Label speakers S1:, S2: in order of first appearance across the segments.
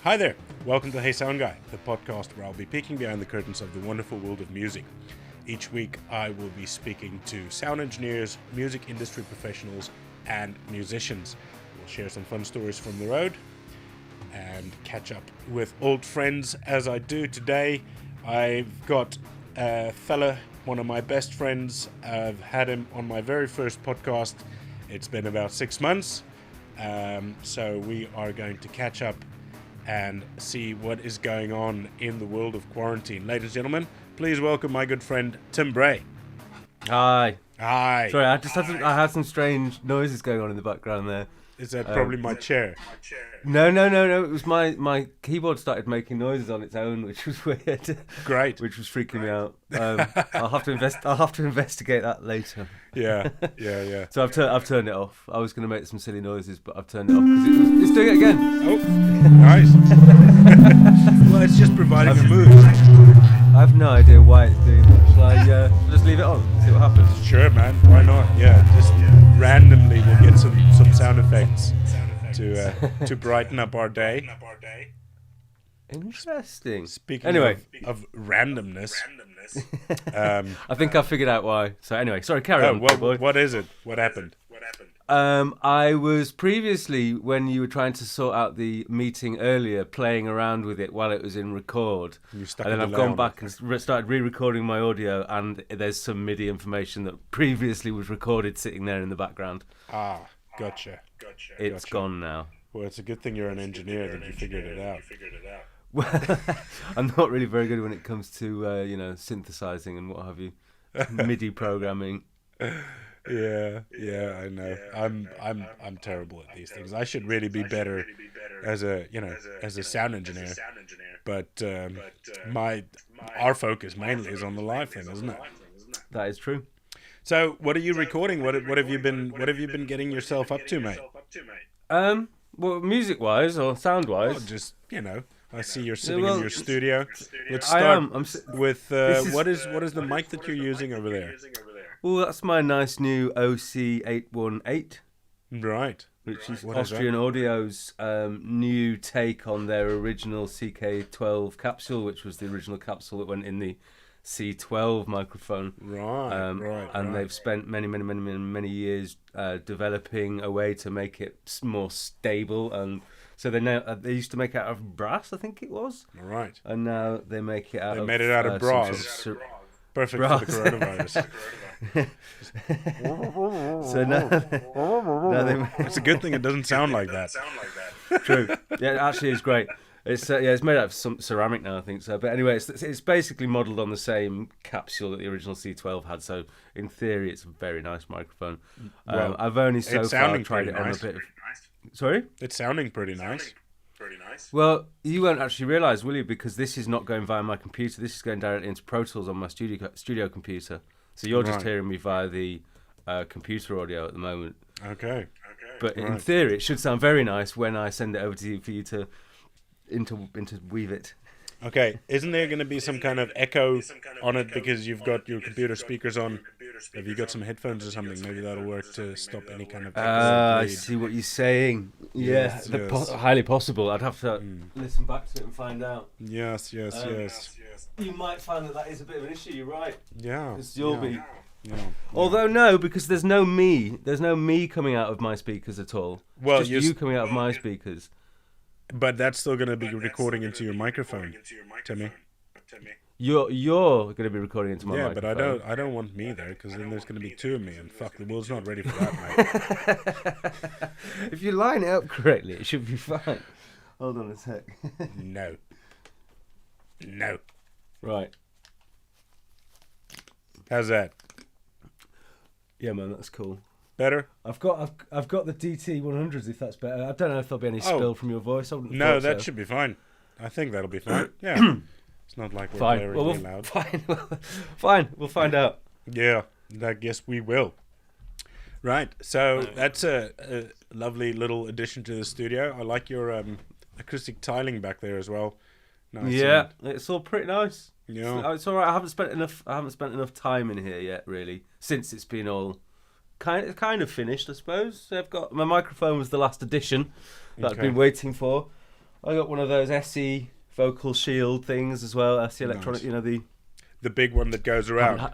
S1: Hi there, welcome to Hey Sound Guy, the podcast where I'll be peeking behind the curtains of the wonderful world of music. Each week I will be speaking to sound engineers, music industry professionals, and musicians. We'll share some fun stories from the road and catch up with old friends as I do today. I've got a fella, one of my best friends. I've had him on my very first podcast. It's been about 6 months, so we are going to catch up and see what is going on in the world of quarantine. Ladies and gentlemen, please welcome my good friend Tim Bray.
S2: Hi.
S1: Hi.
S2: Sorry, I had some strange noises going on in the background there.
S1: Is that probably my chair?
S2: No. It was my keyboard started making noises on its own, which was weird.
S1: Great.
S2: Which was freaking me out. I'll have to investigate that later.
S1: Yeah.
S2: So I've turned it off. I was going to make some silly noises, but I've turned it off because it's doing it again.
S1: Oh, nice. Well, it's just providing a mood.
S2: I have no idea why it's doing that. Shall I just leave it on? See what happens?
S1: Sure, man. Why not? Yeah, just randomly we'll get some sound effects to brighten up our day.
S2: Interesting.
S1: Speaking of randomness,
S2: I think I figured out why. So anyway, sorry, carry on.
S1: What is it? What happened?
S2: I was previously, when you were trying to sort out the meeting earlier, playing around with it while it was in record. And then I've gone back and started re-recording my audio, and there's some MIDI information that previously was recorded sitting there in the background.
S1: Ah, gotcha.
S2: It's gone now.
S1: Well, it's a good thing you're an engineer that you figured it out.
S2: Well, I'm not really very good when it comes to synthesizing and what have you, MIDI programming.
S1: Yeah, I know. I'm terrible at these things. I should really be better as a sound engineer. But our focus mainly is on the live thing, isn't it?
S2: That is true.
S1: So, what are you recording? What have you been getting yourself up to, mate?
S2: Well, music-wise or sound-wise?
S1: Oh, just I see you're sitting in your studio. Let's start with what is the mic that you're using over there?
S2: Well, that's my nice new OC818.
S1: Right.
S2: Which is Austrian Audio's new take on their original CK12 capsule, which was the original capsule that went in the C12 microphone.
S1: Right.
S2: And they've spent many years developing a way to make it more stable. And so they used to make it out of brass, I think it was.
S1: Right.
S2: And now they make it out of...
S1: They made it out of brass. Perfect for the coronavirus.
S2: So now
S1: it's a good thing it doesn't sound like that.
S2: True. Yeah, it actually is great. It's it's made out of some ceramic now, I think so. But anyway, it's basically modelled on the same capsule that the original C12 had. So in theory, it's a very nice microphone.
S1: Well,
S2: I've only so far tried it on a bit of... Sorry?
S1: It's sounding pretty nice.
S2: Well, you won't actually realise, will you? Because this is not going via my computer. This is going directly into Pro Tools on my studio computer. So you're just hearing me via the computer audio at the moment.
S1: Okay.
S2: But in theory, it should sound very nice when I send it over to you for you to interweave it.
S1: Okay. Isn't there going to be some kind of echo on it because you've got your computer speakers on? Have you got some headphones or something? Maybe that'll work to stop any kind of echo.
S2: I see what you're saying.
S1: Yes.
S2: Highly possible. I'd have to listen back to it and find out.
S1: Yes.
S2: You might find that is a bit of an issue. You're right.
S1: Yeah.
S2: Because you'll be.
S1: Yeah.
S2: Although no, because there's no me. There's no me coming out of my speakers at all.
S1: Well,
S2: it's just you coming out of my speakers.
S1: But that's still going to be recording into your microphone, Timmy.
S2: You're going to be recording into my microphone.
S1: Yeah, but I don't want me there because then there's going to be two of me, and fuck, the world's not ready for that, mate.
S2: If you line it up correctly, it should be fine. Hold on a sec.
S1: No.
S2: Right.
S1: How's that?
S2: Yeah, man, that's cool.
S1: Better?
S2: I've got the DT 100s. If that's better, I don't know if there'll be any spill from your voice.
S1: No, that should be fine. I think that'll be fine. Yeah. It's not like we're blaring loud.
S2: Fine. We'll find out.
S1: Yeah, I guess we will. Right. So that's a lovely little addition to the studio. I like your acoustic tiling back there as well. Nice.
S2: Yeah, it's all pretty nice.
S1: Yeah,
S2: it's all right. I haven't spent enough time in here yet, really, since it's been all kind of finished, I suppose. I've got my microphone was the last addition that I've been waiting for. I got one of those SE Vocal Shield things as well. SE Electronic,
S1: nice. The big one that goes around.
S2: I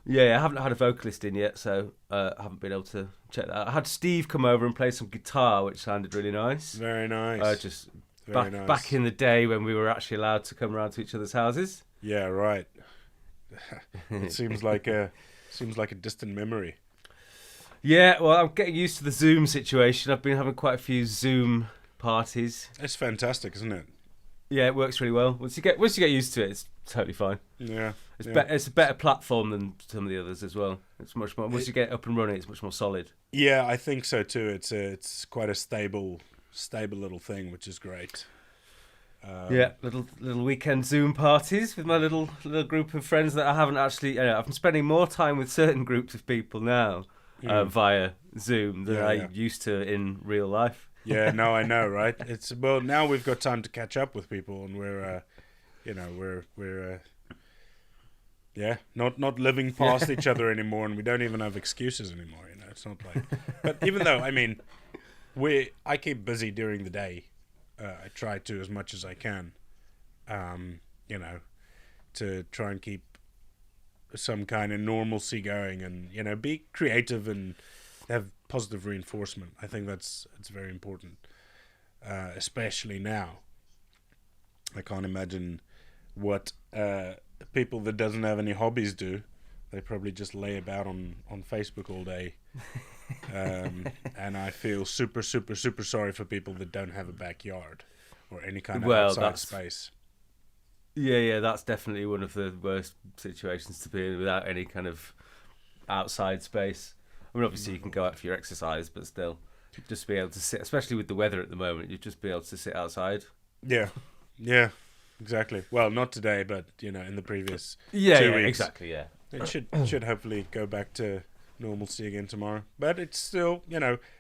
S2: haven't had a vocalist in yet, so I haven't been able to check that out. I had Steve come over and play some guitar, which sounded really nice.
S1: Very nice.
S2: Back in the day when we were actually allowed to come around to each other's houses.
S1: Yeah, right. It seems like a distant memory.
S2: Yeah, well, I'm getting used to the Zoom situation. I've been having quite a few Zoom parties.
S1: It's fantastic, isn't it?
S2: Yeah, it works really well. Once you get used to it, it's totally fine.
S1: Yeah,
S2: it's a better platform than some of the others as well. It's much more. Once you get up and running, it's much more solid.
S1: Yeah, I think so too. It's quite a stable little thing, which is great.
S2: Little weekend Zoom parties with my little group of friends that I haven't actually. I've been spending more time with certain groups of people now via Zoom than I used to in real life.
S1: Yeah, no, I know, right? Now we've got time to catch up with people, and we're not living past each other anymore, and we don't even have excuses anymore. It's not like. But even though, I mean, I keep busy during the day. I try to as much as I can, to try and keep some kind of normalcy going, and be creative and have positive reinforcement. I think it's very important, especially now. I can't imagine what people that doesn't have any hobbies do. They probably just lay about on Facebook all day. And I feel super, super, super sorry for people that don't have a backyard or any kind of outside space.
S2: Yeah, that's definitely one of the worst situations to be in without any kind of outside space. I mean, obviously you can go out for your exercise, but still, just be able to sit, especially with the weather at the moment, you'd just be able to sit outside.
S1: Yeah, exactly. Well, not today, but in the previous 2 weeks.
S2: Exactly, yeah.
S1: It should hopefully go back to normalcy again tomorrow. But it's still,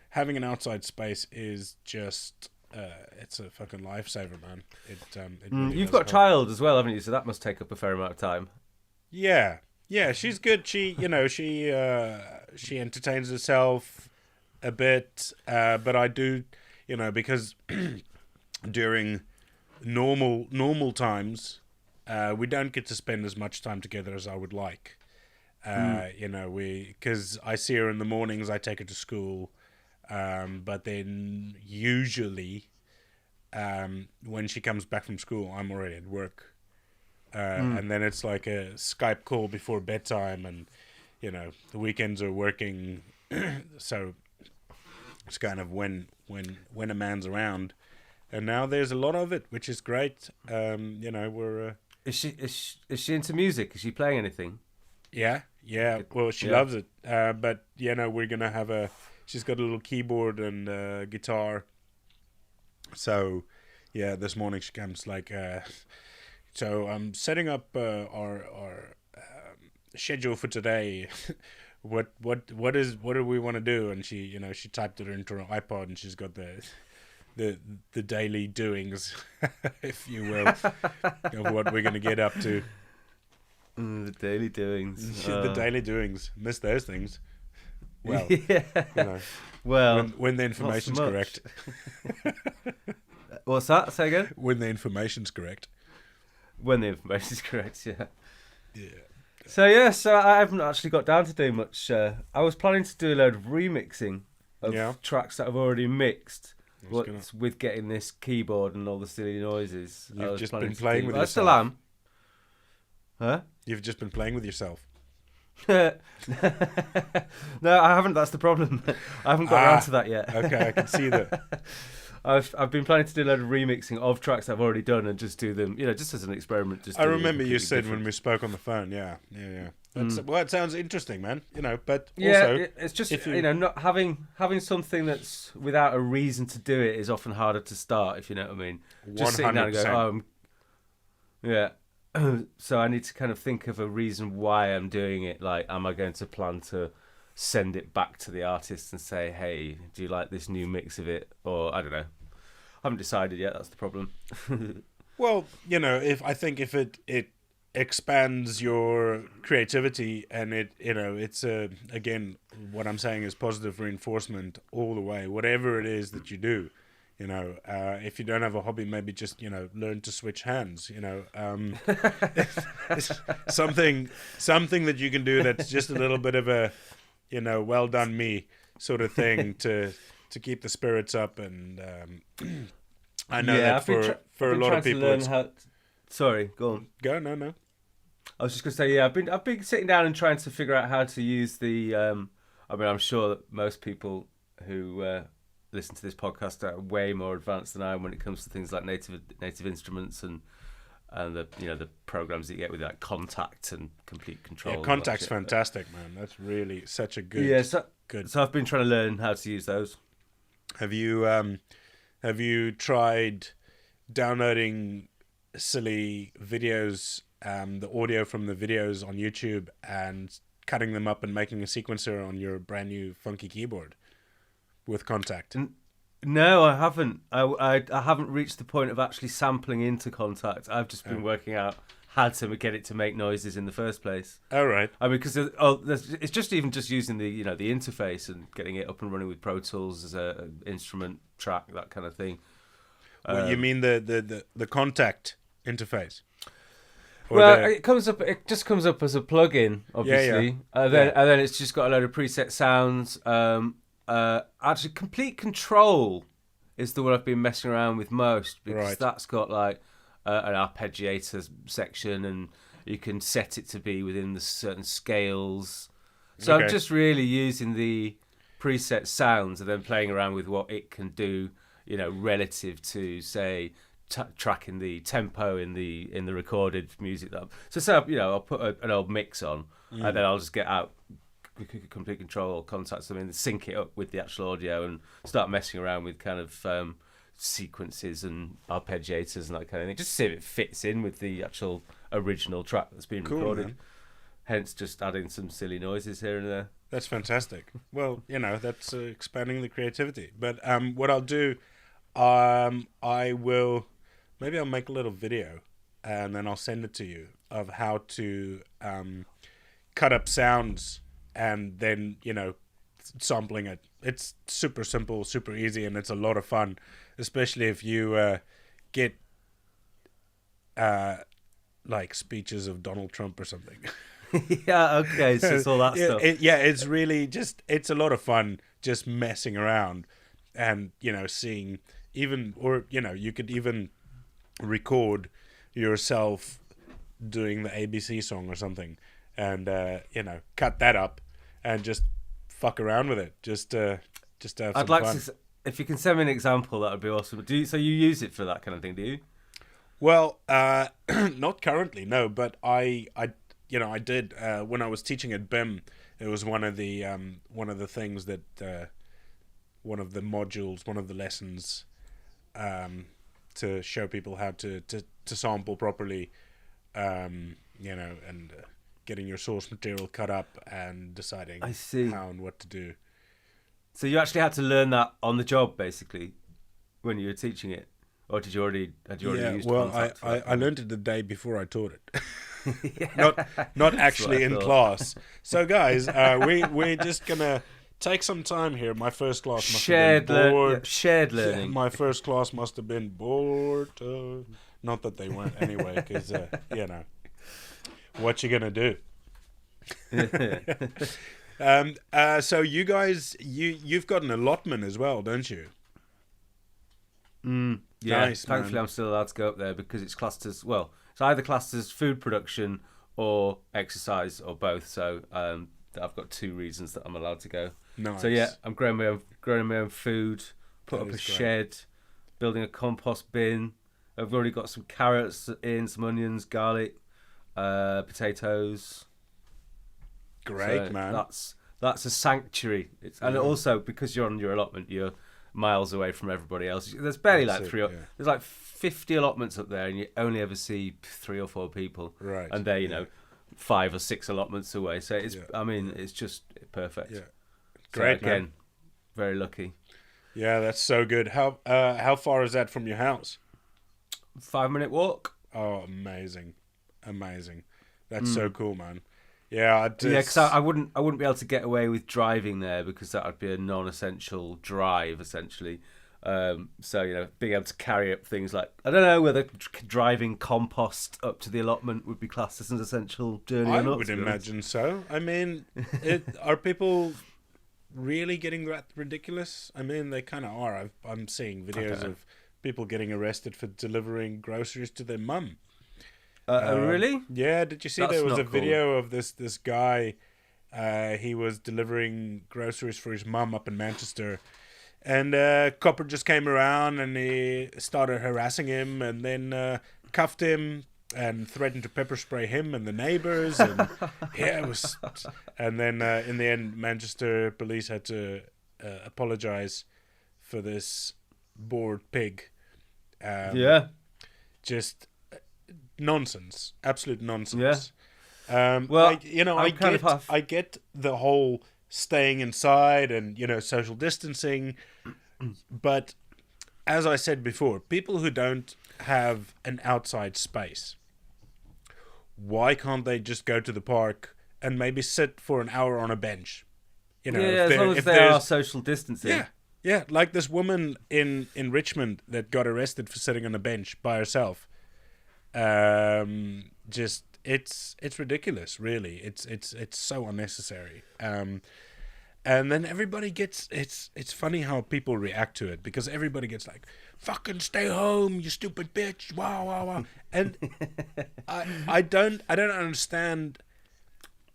S1: having an outside space is just, it's a fucking lifesaver, man. It really
S2: You've got a child as well, haven't you? So that must take up a fair amount of time.
S1: Yeah, she's good. She entertains herself a bit, but I do, because during normal times, we don't get to spend as much time together as I would like. Because I see her in the mornings, I take her to school, but then usually, when she comes back from school, I'm already at work. And then it's like a Skype call before bedtime, and the weekends are working, so it's kind of when a man's around, and now there's a lot of it, which is great. We're
S2: is she into music? Is she playing anything?
S1: Yeah. Well, she loves it, but we're gonna have she's got a little keyboard and guitar, so this morning she comes like. So I'm setting up our schedule for today. What do we want to do? And she she typed it into her iPod, and she's got the daily doings, if you will, of what we're gonna get up to.
S2: The daily doings.
S1: The daily doings. Miss those things. Well,
S2: well,
S1: when the information's correct.
S2: What's that? Say again.
S1: When the information's correct.
S2: When the information is correct, yeah.
S1: Yeah.
S2: So I haven't actually got down to do much. I was planning to do a load of remixing of tracks that I've already mixed. With getting this keyboard and all the silly noises.
S1: You've just been playing with yourself.
S2: I still am. Huh?
S1: You've just been playing with yourself.
S2: No, I haven't. That's the problem. I haven't got around to that yet.
S1: Okay, I can see that.
S2: I've been planning to do a load of remixing of tracks I've already done and just do them, just as an experiment.
S1: I remember you said when we spoke on the phone. Yeah. Well, it sounds interesting, man. But also,
S2: it's just not having something that's without a reason to do it is often harder to start. If you know what I mean. Just
S1: 100%.
S2: sitting down and go, so I need to kind of think of a reason why I'm doing it. Like, am I going to plan to send it back to the artist and say, hey, do you like this new mix of it? Or I don't know. I haven't decided yet. That's the problem.
S1: Well, if it expands your creativity, and it's again, what I'm saying is positive reinforcement all the way. Whatever it is that you do, If you don't have a hobby, maybe just learn to switch hands. Something that you can do that's just a little bit of a well done me sort of thing to keep the spirits up. And I know that for a lot of people,
S2: sorry, go on.
S1: Go no.
S2: I was just gonna say, I've been sitting down and trying to figure out how to use the. I'm sure that most people who listen to this podcast are way more advanced than I am when it comes to things like native instruments and the programs that you get with like Contact and Complete Control.
S1: Yeah, Contact's fantastic, man. That's really such a good.
S2: Yeah,
S1: good.
S2: So I've been trying to learn how to use those.
S1: Have you tried downloading silly videos, the audio from the videos on YouTube, and cutting them up and making a sequencer on your brand new funky keyboard with Contact?
S2: No, I haven't. I haven't reached the point of actually sampling into Contact. I've just been working out how to get it to make noises in the first place.
S1: Oh, right.
S2: I mean, because it's just using the the interface and getting it up and running with Pro Tools as a instrument track, that kind of thing.
S1: You mean the Contact interface?
S2: It just comes up as a plugin, obviously.
S1: Yeah.
S2: And then it's just got a load of preset sounds. Actually, Complete Control is the one I've been messing around with most, because that's got like an arpeggiator section, and you can set it to be within the certain scales. So I'm just really using the preset sounds and then playing around with what it can do, relative to, say, tracking the tempo in the recorded music. I'll put an old mix on, and then I'll just get out Complete Control or Contact something, sync it up with the actual audio, and start messing around with kind of sequences and arpeggiators and that kind of thing, just to see if it fits in with the actual original track that's been recorded. Man. Hence, just adding some silly noises here and there.
S1: That's fantastic. Well, that's expanding the creativity. But what I'll do, maybe I'll make a little video, and then I'll send it to you, of how to cut up sounds and then sampling it. It's super simple, super easy, and it's a lot of fun, especially if you get like speeches of Donald Trump or something.
S2: Yeah, okay, so it's all that stuff.
S1: It's really it's a lot of fun just messing around and seeing you could even record yourself doing the ABC song or something, and cut that up and just fuck around with it, just have some
S2: I'd like
S1: fun.
S2: If you can send me an example, that would be awesome. So you use it for that kind of thing, do you?
S1: Well, not currently, no, but I did when I was teaching at BIM. It was one of the things that one of the modules, one of the lessons, to show people how to sample properly, and getting your source material cut up and deciding how and what to do.
S2: So you actually had to learn that on the job, basically, when you were teaching it, or had you already used Contact?
S1: I learned it the day before I taught it. not actually in class. So guys, we're just gonna take some time here. My first class must have been bored.
S2: Shared learning.
S1: My first class must have been bored. Not that they weren't anyway, because what you gonna do? So you guys, you've got an allotment as well, don't you?
S2: Yeah.
S1: Nice,
S2: thankfully,
S1: man.
S2: I'm still allowed to go up there because it's classed as it's either classed as food production or exercise or both. So I've got 2 reasons that I'm allowed to go.
S1: Nice.
S2: So yeah, I'm growing my own food, put up a shed, building a compost bin. I've already got some carrots in, some onions, garlic, potatoes.
S1: Great,
S2: so
S1: man.
S2: That's a sanctuary. And also, because you're on your allotment, you're miles away from everybody else. There's barely there's like 50 allotments up there, and you only ever see 3 or 4 people.
S1: Right.
S2: And they're 5 or 6 allotments away. So it's it's just perfect.
S1: Yeah. Great,
S2: so again,
S1: man.
S2: Very lucky.
S1: Yeah, that's so good. How far is that from your house?
S2: 5-minute walk.
S1: Oh, amazing. That's so cool, man. Yeah,
S2: because I wouldn't be able to get away with driving there, because that would be a non-essential drive essentially. So being able to carry up things like, I don't know whether driving compost up to the allotment would be classed as an essential journey or not.
S1: I would imagine so. I mean, are people really getting that ridiculous? I mean, they kind of are. I'm seeing videos of people getting arrested for delivering groceries to their mum.
S2: Really?
S1: Yeah. Did you see there was a video of this guy? He was delivering groceries for his mum up in Manchester. And copper just came around and he started harassing him and then cuffed him and threatened to pepper spray him and the neighbours. And yeah, it was. And then in the end, Manchester police had to apologise for this bored pig. Just nonsense, absolute nonsense.
S2: Yeah. Well,
S1: I get the whole staying inside and social distancing, but as I said before, people who don't have an outside space, why can't they just go to the park and maybe sit for an hour on a bench?
S2: As long as they are social distancing.
S1: Yeah, like this woman in Richmond that got arrested for sitting on a bench by herself. It's ridiculous, really. It's so unnecessary. And then everybody gets it's funny how people react to it, because everybody gets like, fucking stay home, you stupid bitch, wow. And I don't understand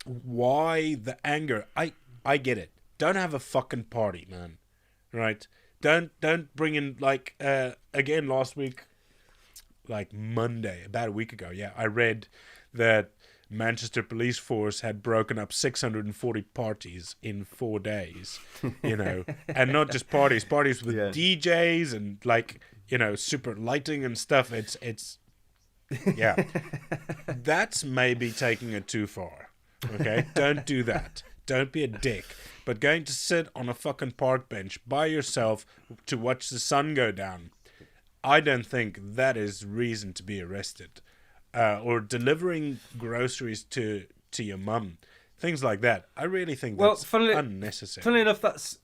S1: why the anger. I get it. Don't have a fucking party, man. Right? Don't bring in like again last week, like Monday, about a week ago, I read that Manchester police force had broken up 640 parties in 4 days, and not just parties with DJs and like, super lighting and stuff. It's that's maybe taking it too far. Okay, don't do that. Don't be a dick. But going to sit on a fucking park bench by yourself to watch the sun go down, I don't think that is reason to be arrested. Or delivering groceries to your mum, things like that. I really think that's unnecessary.
S2: Funnily enough, that's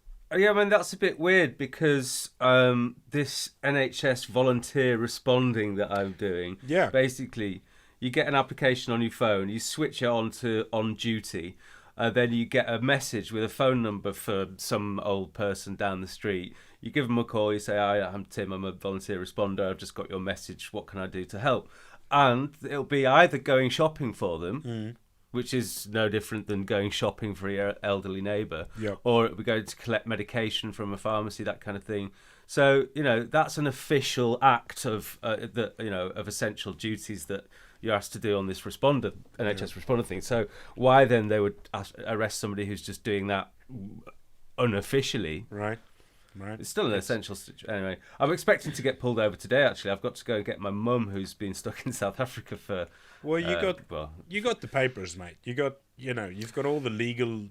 S2: a bit weird, because this NHS volunteer responding that I'm doing, basically you get an application on your phone, you switch it on to on duty, then you get a message with a phone number for some old person down the street. You give them a call, you say, "Hi, I'm Tim, I'm a volunteer responder, I've just got your message, what can I do to help?" And it'll be either going shopping for them, which is no different than going shopping for your elderly neighbour, or it'll be going to collect medication from a pharmacy, that kind of thing. So, that's an official act of of essential duties that you're asked to do on this NHS responder thing. So why then they would arrest somebody who's just doing that unofficially?
S1: Right.
S2: It's still an essential situation. Anyway, I'm expecting to get pulled over today, actually. I've got to go and get my mum, who's been stuck in South Africa for...
S1: Well, you got the papers, mate. You've got all the legal...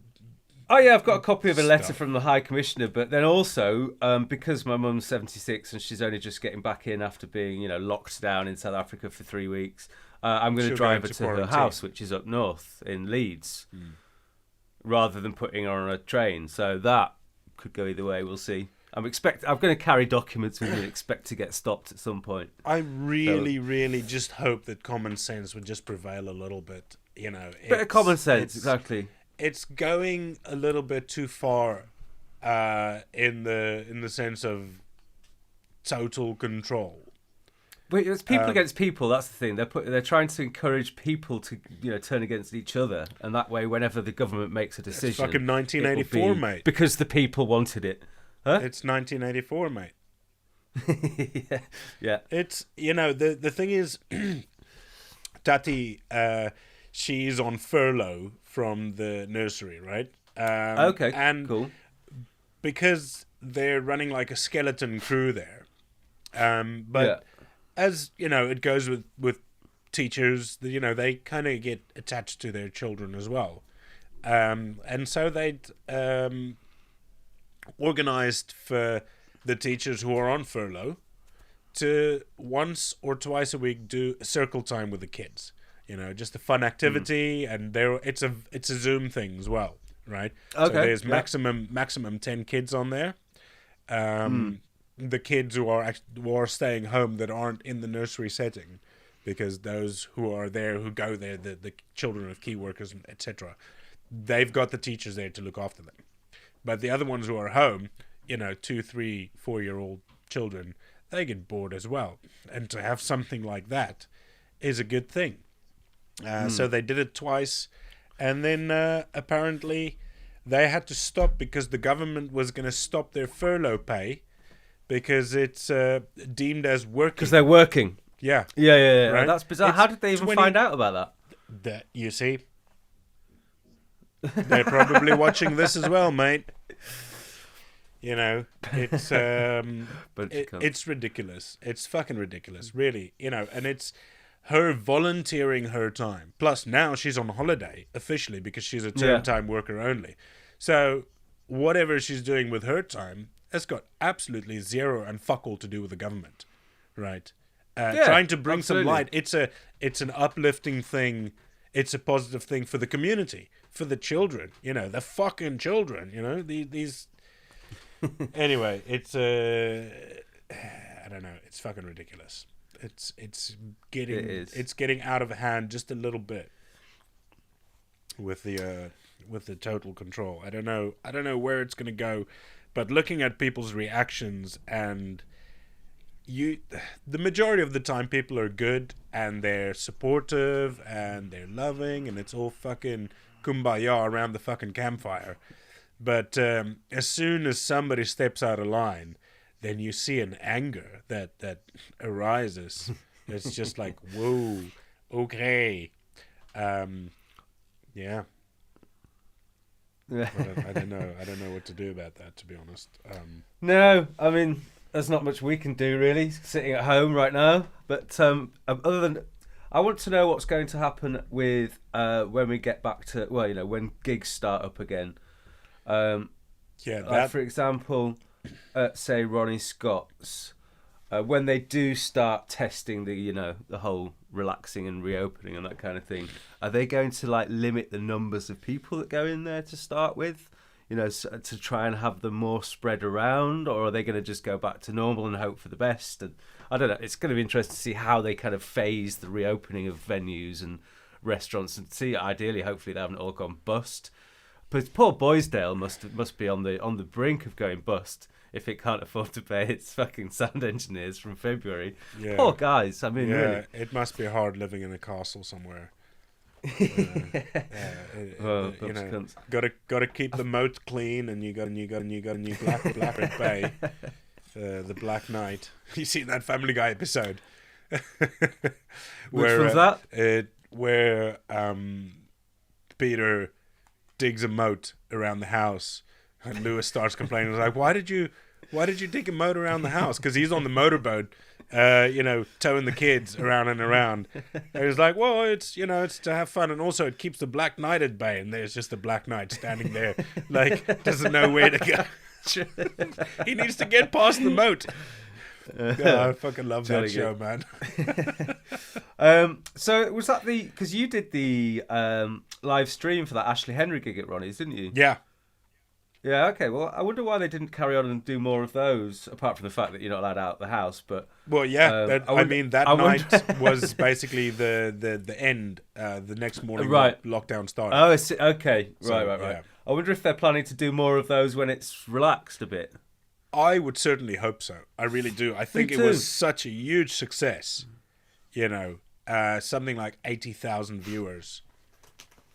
S2: Oh, yeah, I've got a copy of a letter from the High Commissioner, but then also, because my mum's 76 and she's only just getting back in after being, locked down in South Africa for 3 weeks, I'm going to drive her to her house, which is up north in Leeds, rather than putting her on a train. So that could go either way. We'll see. I'm going to carry documents with me and expect to get stopped at some point.
S1: I really just hope that common sense would just prevail a little bit.
S2: Bit of common sense, exactly.
S1: It's going a little bit too far, in the sense of total control.
S2: But it's people against people. That's the thing. They're trying to encourage people to turn against each other, and that way, whenever the government makes a decision,
S1: it's fucking 1984, mate.
S2: Because the people wanted it. Huh?
S1: It's 1984, mate.
S2: Yeah.
S1: It's the thing is, Tati, she's on furlough from the nursery, right?
S2: Okay.
S1: And
S2: cool.
S1: Because they're running like a skeleton crew there, but as it goes with teachers, they kind of get attached to their children as well, and so they'd organized for the teachers who are on furlough to once or twice a week do circle time with the kids. Just a fun activity, and it's a Zoom thing as well, right?
S2: Okay.
S1: So there's maximum 10 kids on there. the kids who are staying home that aren't in the nursery setting, because those who are there, who go there, the children of key workers, etc., they've got the teachers there to look after them. But the other ones who are home, 2, 3, 4-year-old children, they get bored as well. And to have something like that is a good thing. So they did it twice. And then apparently they had to stop because the government was going to stop their furlough pay because it's deemed as working.
S2: Because they're working.
S1: Yeah.
S2: Yeah.
S1: Right?
S2: That's bizarre. How did they even find out about that?
S1: You see? They're probably watching this as well, mate. It's it's ridiculous. It's fucking ridiculous, really. And it's her volunteering her time. Plus, now she's on holiday officially because she's a term-time worker only. So whatever she's doing with her time has got absolutely zero and fuck all to do with the government, right? Trying to bring some light. It's an uplifting thing. It's a positive thing for the community, for the children. The fucking children. These. Anyway, it's I don't know. It's fucking ridiculous. It's getting out of hand just a little bit with the total control. I don't know where it's going to go, but looking at people's reactions, and the majority of the time people are good and they're supportive and they're loving and it's all fucking kumbaya around the fucking campfire. But as soon as somebody steps out of line, then you see an anger that arises. It's just like, whoa, okay. Yeah. I don't know what to do about that, to be honest.
S2: No, I mean, there's not much we can do, really, sitting at home right now. But other than... I want to know what's going to happen with when we get back to... Well, when gigs start up again. For example, say Ronnie Scott's, when they do start testing the whole relaxing and reopening and that kind of thing, are they going to limit the numbers of people that go in there to start with, to try and have them more spread around, or are they going to just go back to normal and hope for the best? And I don't know. It's going to be interesting to see how they kind of phase the reopening of venues and restaurants, and see, ideally, hopefully, they haven't all gone bust. But poor Boysdale must be on the brink of going bust if it can't afford to pay its fucking sound engineers from February. Yeah. Poor guys. I mean, really.
S1: It must be hard living in a castle somewhere. Got to keep the moat clean, and you got a new Black Bay, the Black Knight. You seen that Family Guy episode?
S2: Which one's that?
S1: Where Peter digs a moat around the house, and Lewis starts complaining. He's like, why did you dig a moat around the house? Because he's on the motorboat, towing the kids around and around. And he's like, well, it's to have fun, and also it keeps the Black Knight at bay. And there's just the Black Knight standing there, doesn't know where to go. He needs to get past the moat. I fucking love that show, man.
S2: So was that because you did the live stream for that Ashley Henry gig at Ronnie's, didn't you?
S1: Yeah.
S2: Yeah, okay. Well, I wonder why they didn't carry on and do more of those, apart from the fact that you're not allowed out of the house. But
S1: that night was basically the end. The next morning, lockdown started.
S2: Oh, okay. Right. Yeah. I wonder if they're planning to do more of those when it's relaxed a bit.
S1: I would certainly hope so. I really do. I think it was such a huge success. Something like 80,000 viewers.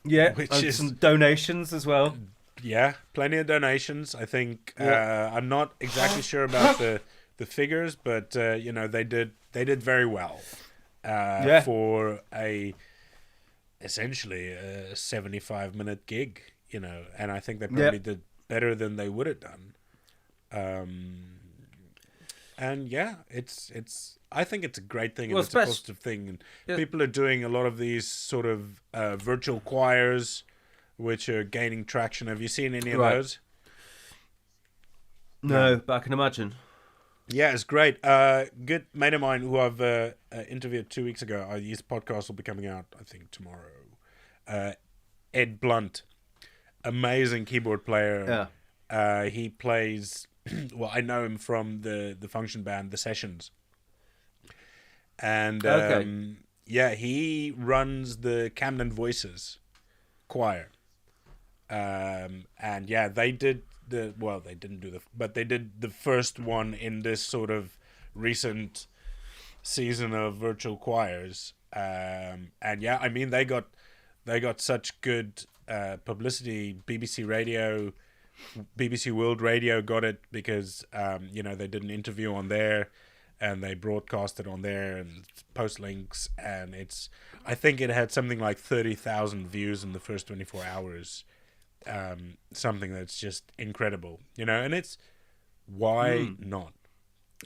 S2: Yeah, and some donations as well.
S1: Yeah, plenty of donations. I think I'm not exactly sure about the figures, but they did very well for essentially a 75-minute gig. And I think they probably did better than they would have done. And yeah, I think it's a great thing, and it's a positive thing. And people are doing a lot of these sort of virtual choirs, which are gaining traction. Have you seen any of those?
S2: No, but I can imagine.
S1: Yeah, it's great. Good mate of mine who I've interviewed 2 weeks ago. His podcast will be coming out, I think, tomorrow. Ed Blunt, amazing keyboard player.
S2: Yeah.
S1: He plays well, I know him from the function band, The Sessions. And
S2: Okay.
S1: yeah, he runs the Camden Voices choir. And yeah, they did they didn't do but they did the first one in this sort of recent season of virtual choirs. And yeah, I mean, they got such good publicity. BBC World Radio got it because they did an interview on there, and they broadcast it on there and post links, and I think it had something like 30,000 views in the first 24 hours. Something that's just incredible, and it's why not?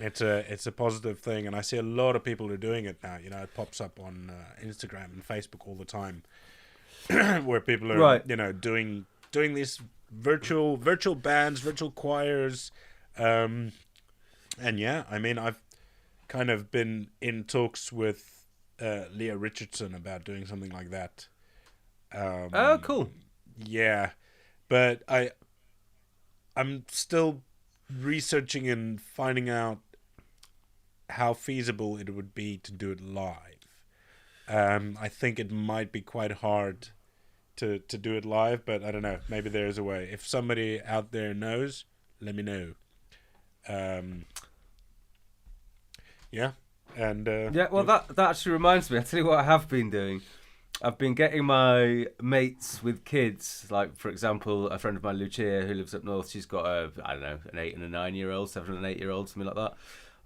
S1: It's a positive thing, and I see a lot of people are doing it now. It pops up on Instagram and Facebook all the time, where people are
S2: Right.
S1: doing these virtual bands, virtual choirs, and yeah, I mean, I've kind of been in talks with Leah Richardson about doing something like that.
S2: Oh, cool.
S1: Yeah, but I'm still researching and finding out how feasible it would be to do it live. I think it might be quite hard to do it live, but I don't know. Maybe there's a way. If somebody out there knows, let me know. Yeah, and
S2: Yeah, well, that actually reminds me. I tell you what I have been doing. I've been getting my mates with kids, like, for example, a friend of mine, Lucia, who lives up north. She's got an 8 and a 9-year-old, 7 and 8-year-old, something like that.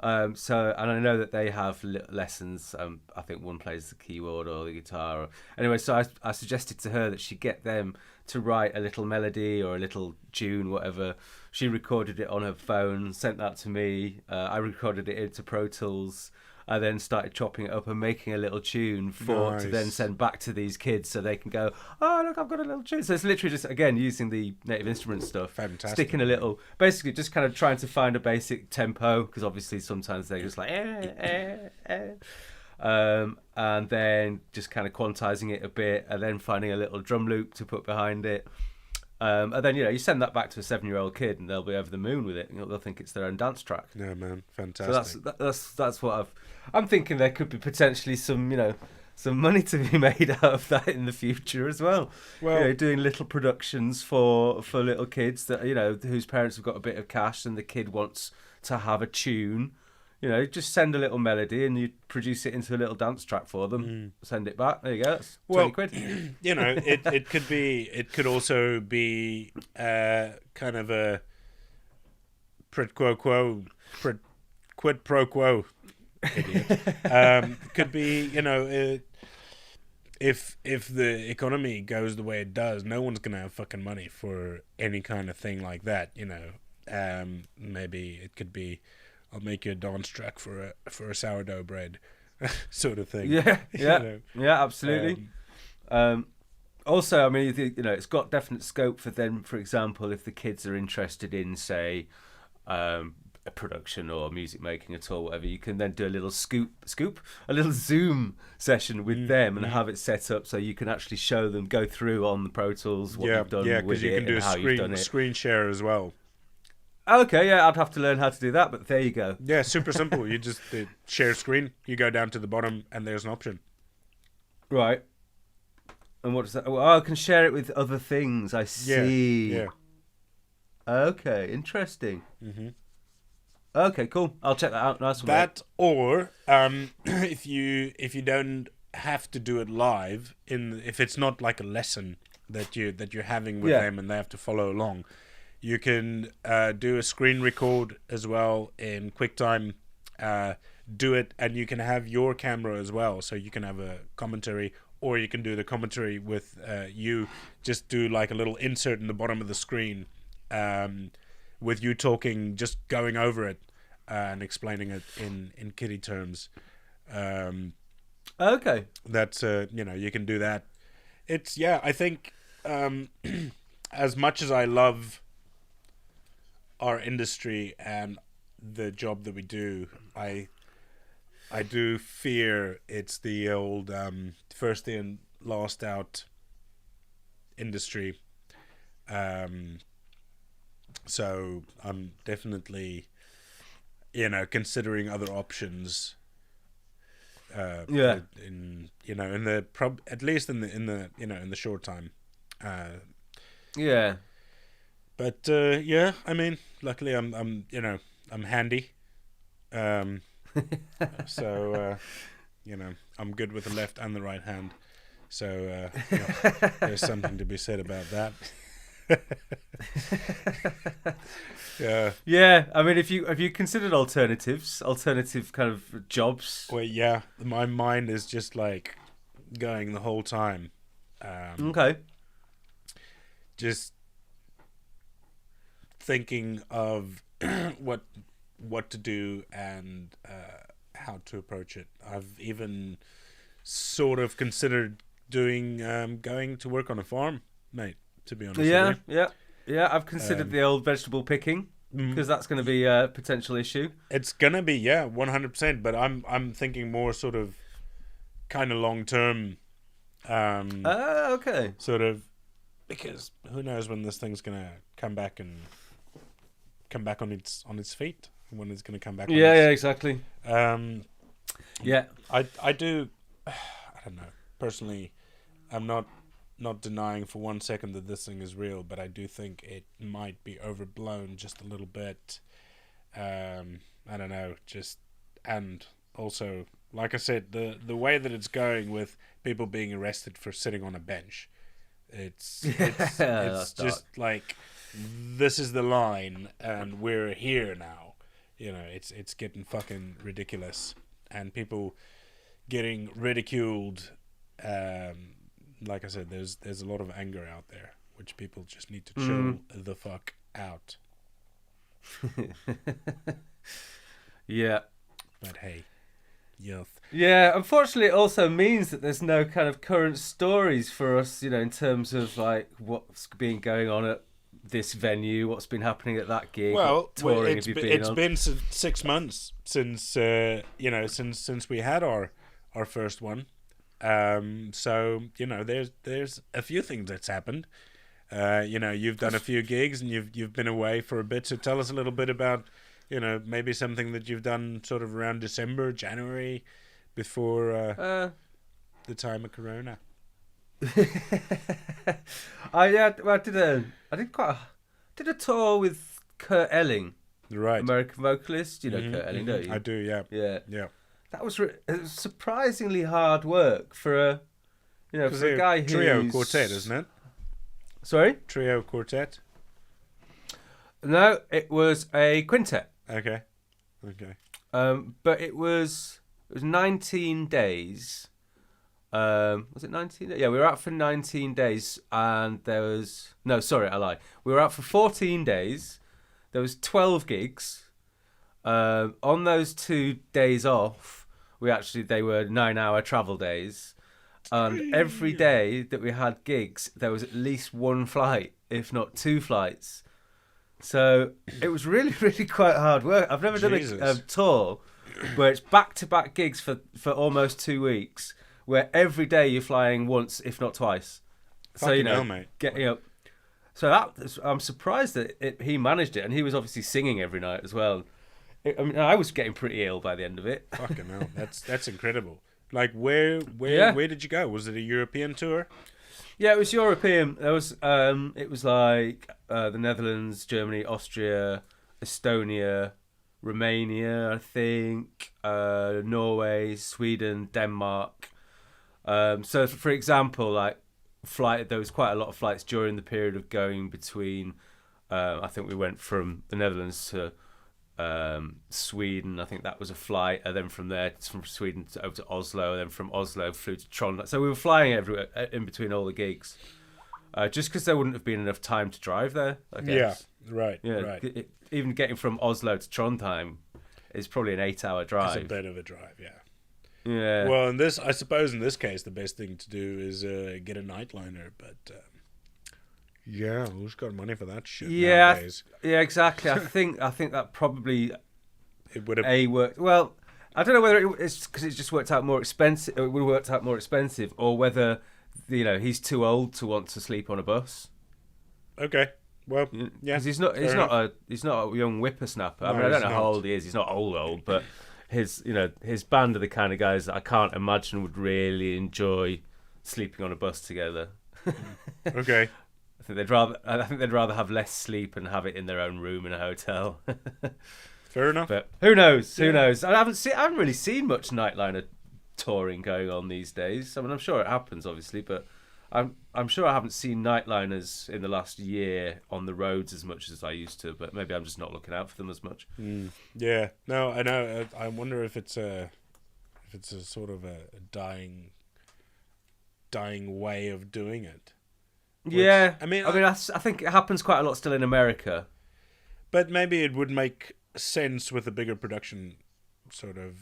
S2: And I know that they have lessons. I think one plays the keyboard or the guitar. Anyway, so I suggested to her that she get them to write a little melody or a little tune, whatever. She recorded it on her phone, sent that to me. I recorded it into Pro Tools. I then started chopping it up and making a little tune to then send back to these kids so they can go, oh, look, I've got a little tune. So it's literally just, again, using the native instrument stuff.
S1: Fantastic.
S2: Sticking a little, basically just kind of trying to find a basic tempo, because obviously sometimes they're just like, and then just kind of quantizing it a bit, and then finding a little drum loop to put behind it. And then, you send that back to a 7-year-old kid and they'll be over the moon with it. They'll think it's their own dance track.
S1: Yeah, man. Fantastic.
S2: So that's what I'm thinking. There could be potentially some money to be made out of that in the future as well. Well, doing little productions for little kids that, whose parents have got a bit of cash and the kid wants to have a tune. Just send a little melody and you produce it into a little dance track for them. Send it back. There you go. That's 20 quid.
S1: It could also be kind of a quid pro quo. Could be, if the economy goes the way it does, no one's gonna have fucking money for any kind of thing like that. Maybe it could be, I'll make you a dance track for a sourdough bread, sort of thing.
S2: Yeah, absolutely. Also, I mean, it's got definite scope for them. For example, if the kids are interested in, say, a production or music making at all, whatever, you can then do a little a little Zoom session with them and have it set up so you can actually show them, go through on the Pro Tools what you've done with it and how you've done it.
S1: Screen share as well.
S2: Okay, yeah, I'd have to learn how to do that, but there you go.
S1: Yeah, super simple. You just share screen, you go down to the bottom, and there's an option.
S2: Right. And what does that... Oh, I can share it with other things, I see.
S1: Yeah.
S2: Okay, interesting. Mm-hmm. Okay, cool. I'll check that out. Nice one.
S1: That, or if you don't have to do it live, if it's not like a lesson that you're having with them and they have to follow along, you can do a screen record as well in QuickTime. Do it, and you can have your camera as well, so you can have a commentary, or you can do the commentary with you. Just do like a little insert in the bottom of the screen with you talking, just going over it and explaining it in kiddie terms.
S2: Okay.
S1: That's you can do that. It's I think as much as I love our industry and the job that we do, I do fear it's the old first in, last out industry. So I'm definitely, considering other options. In the at least in the short time.
S2: Yeah.
S1: But I mean, luckily I'm handy. So I'm good with the left and the right hand. So there's something to be said about that. Yeah.
S2: Yeah, I mean, have you considered alternative kind of jobs?
S1: Well, yeah, my mind is just like going the whole time.
S2: Okay.
S1: Just thinking of what to do and how to approach it. I've even sort of considered going to work on a farm, mate. To be honest, with you.
S2: Yeah. I've considered the old vegetable picking because that's going to be a potential issue.
S1: It's gonna be 100%. But I'm thinking more sort of kind of long term.
S2: Okay.
S1: Sort of, because who knows when this thing's gonna come back on its feet, when it's gonna come back.
S2: Yeah, exactly.
S1: Yeah, I do. I don't know. Personally, I'm not denying for 1 second that this thing is real, but I do think it might be overblown just a little bit. I don't know. And also, like I said, the way that it's going with people being arrested for sitting on a bench, it's just like, this is the line, and we're here now. It's getting fucking ridiculous, and people getting ridiculed. Like I said, there's a lot of anger out there, which people just need to chill the fuck out.
S2: Yeah.
S1: But hey, youth.
S2: Yeah, unfortunately, it also means that there's no kind of current stories for us, in terms of like what's been going on at this venue, what's been happening at that gig.
S1: Well,
S2: touring
S1: it's been 6 months since since we had our first one. So there's a few things that's happened. You've done a few gigs and you've been away for a bit. So tell us a little bit about maybe something that you've done sort of around December, January, before the time of Corona.
S2: I did a tour with Kurt Elling,
S1: right?
S2: American vocalist. Kurt Elling, don't you?
S1: I do, yeah.
S2: Yeah. That was it was surprisingly hard work for a guy who's...
S1: Trio quartet, isn't it?
S2: Sorry?
S1: Trio quartet?
S2: No, it was a quintet.
S1: Okay.
S2: But it was 19 days. Was it 19? Yeah, we were out for 19 days, and there was... No, sorry, I lied. We were out for 14 days. There was 12 gigs. On those 2 days off, they were 9-hour travel days, and every day that we had gigs, there was at least one flight, if not 2 flights. So it was really, really quite hard work. I've never done a tour where it's back-to-back gigs for almost 2 weeks, where every day you're flying once, if not twice.
S1: Fucking hell, mate.
S2: So I'm surprised that he managed it, and he was obviously singing every night as well. I mean, I was getting pretty ill by the end of it.
S1: Fucking hell, that's incredible. Like, where did you go? Was it a European tour?
S2: Yeah, it was European. It was like the Netherlands, Germany, Austria, Estonia, Romania, I think, Norway, Sweden, Denmark. So, for example, like there was quite a lot of flights during the period of going between. I think we went from the Netherlands to Sweden. I think that was a flight, and then from Sweden over to Oslo, and then from Oslo flew to Trondheim. So we were flying everywhere in between all the gigs, just because there wouldn't have been enough time to drive there, I guess.
S1: Yeah, right, right.
S2: Even getting from Oslo to Trondheim is probably an 8-hour drive.
S1: It's a bit of a drive, yeah.
S2: Yeah.
S1: Well, I suppose in this case, the best thing to do is get a nightliner, but yeah, who's got money for that shit nowadays?
S2: Yeah, exactly. I think that probably
S1: it would have
S2: worked. Well, I don't know whether it's because it just worked out more expensive. It would have worked out more expensive, or whether he's too old to want to sleep on a bus.
S1: Okay, Well, yeah,
S2: because he's not a young whippersnapper. I mean, I don't know how old he is. He's not old, but his band are the kind of guys that I can't imagine would really enjoy sleeping on a bus together.
S1: Okay.
S2: I think they'd rather have less sleep and have it in their own room in a hotel.
S1: Fair enough.
S2: But who knows? Who knows? I haven't really seen much Nightliner touring going on these days. I mean, I'm sure it happens, obviously, but I'm sure I haven't seen Nightliners in the last year on the roads as much as I used to. But maybe I'm just not looking out for them as much.
S1: Yeah. No, I know. I wonder if it's a sort of a dying way of doing it. Which,
S2: yeah. I think it happens quite a lot still in America.
S1: But maybe it would make sense with a bigger production, sort of,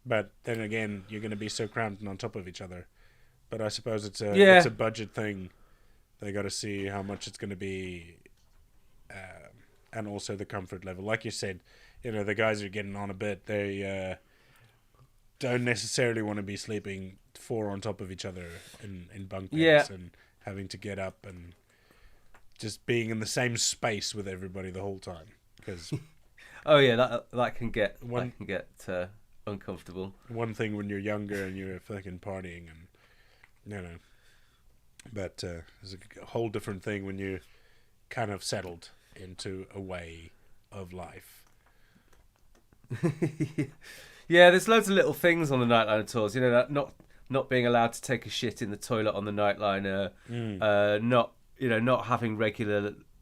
S1: But then again, you're going to be so cramped on top of each other. But I suppose it's a budget thing. They got to see how much it's going to be, and also the comfort level. Like you said, the guys are getting on a bit. They don't necessarily want to be sleeping 4 on top of each other in bunk beds and having to get up and just being in the same space with everybody the whole time. Because
S2: that can get uncomfortable.
S1: One thing when you're younger and you're fucking partying and but it's a whole different thing when you're kind of settled into a way of life.
S2: Yeah, there's loads of little things on the Nightliner tours. That not being allowed to take a shit in the toilet on the Nightliner, not having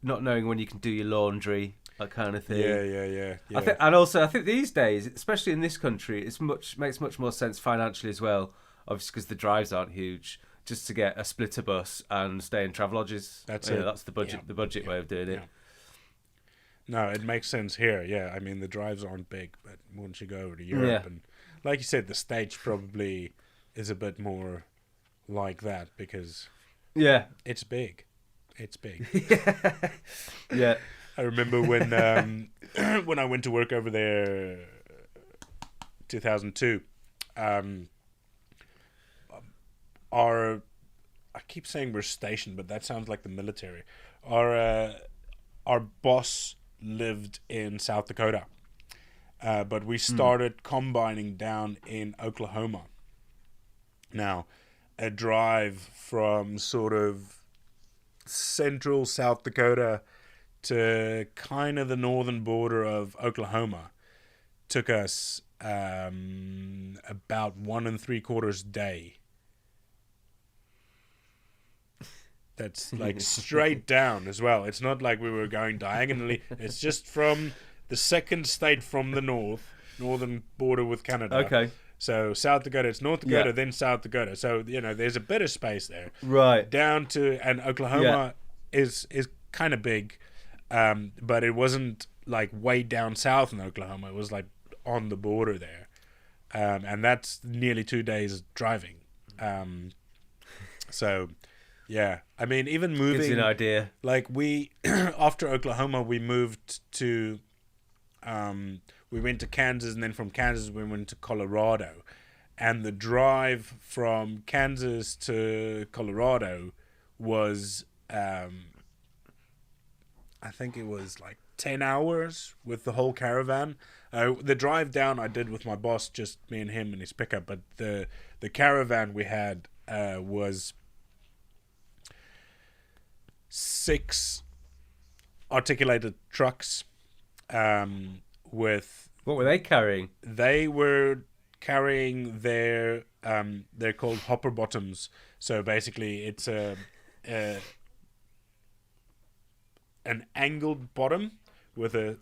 S2: not knowing when you can do your laundry, that kind of thing.
S1: Yeah.
S2: I think these days, especially in this country, makes much more sense financially as well. Obviously, because the drives aren't huge, just to get a splitter bus and stay in Travelodges. That's it. That's the budget way of doing it.
S1: No, it makes sense here. Yeah, I mean the drives aren't big, but once you go over to Europe and, like you said, the States probably is a bit more like that because it's big. It's big.
S2: Yeah.
S1: I remember when when I went to work over there, 2002. I keep saying we're stationed, but that sounds like the military. Our boss lived in South Dakota, but we started combining down in Oklahoma. Now, a drive from sort of central South Dakota to kind of the northern border of Oklahoma took us about 1 3/4 day. That's like straight down as well. It's not like we were going diagonally. It's just from the second state from the northern border with Canada.
S2: Okay.
S1: So South Dakota, it's North Dakota, then South Dakota. So, there's a bit of space there.
S2: Right.
S1: Down to, and Oklahoma is kind of big, but it wasn't like way down south in Oklahoma. It was like on the border there. And that's nearly 2 days driving. So... yeah, I mean, even moving...
S2: gives you an idea.
S1: Like, we... after Oklahoma, we moved to... we went to Kansas, and then from Kansas, we went to Colorado. And the drive from Kansas to Colorado was... I think it was like 10 hours with the whole caravan. The drive down I did with my boss, just me and him and his pickup. But the caravan we had was... 6 articulated trucks with...
S2: What were they carrying?
S1: They were carrying they're called hopper bottoms. So basically it's an angled bottom with a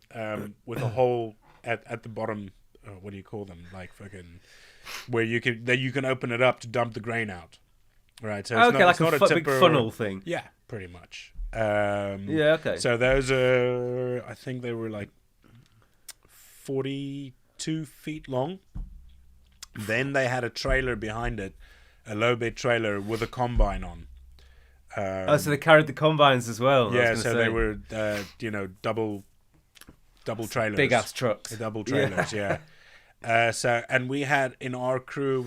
S1: hole at the bottom. What do you call them? Like fucking... where you can open it up to dump the grain out. Right, so it's not a
S2: big funnel thing.
S1: Yeah, pretty much.
S2: Okay.
S1: So those are, I think they were like 42 feet long. Then they had a trailer behind it, a low bed trailer with a combine on.
S2: So they carried the combines as well.
S1: Yeah, so they were, double trailers.
S2: Big ass trucks.
S1: Double trailers, yeah. And we had, in our crew,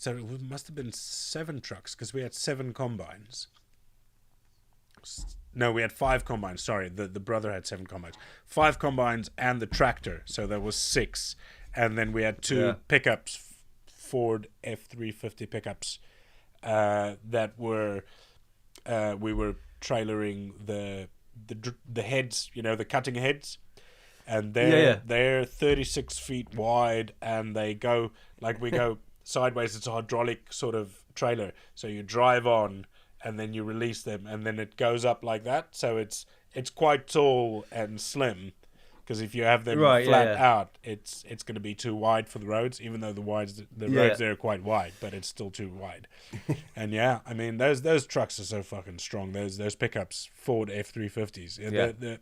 S1: So it must have been 7 trucks because we had 7 combines. No, we had 5 combines. Sorry, the brother had 7 combines. 5 combines and the tractor. So there was 6. And then we had 2 pickups, Ford F-350 pickups, that were we were trailering the heads, the cutting heads. And they're 36 feet wide, and they go like we go sideways. It's a hydraulic sort of trailer, so you drive on and then you release them, and then it goes up like that. So it's quite tall and slim, because if you have them flat out, it's going to be too wide for the roads, even though the roads there are quite wide, but it's still too wide. And I mean those trucks are so fucking strong. Those pickups, Ford F-350s.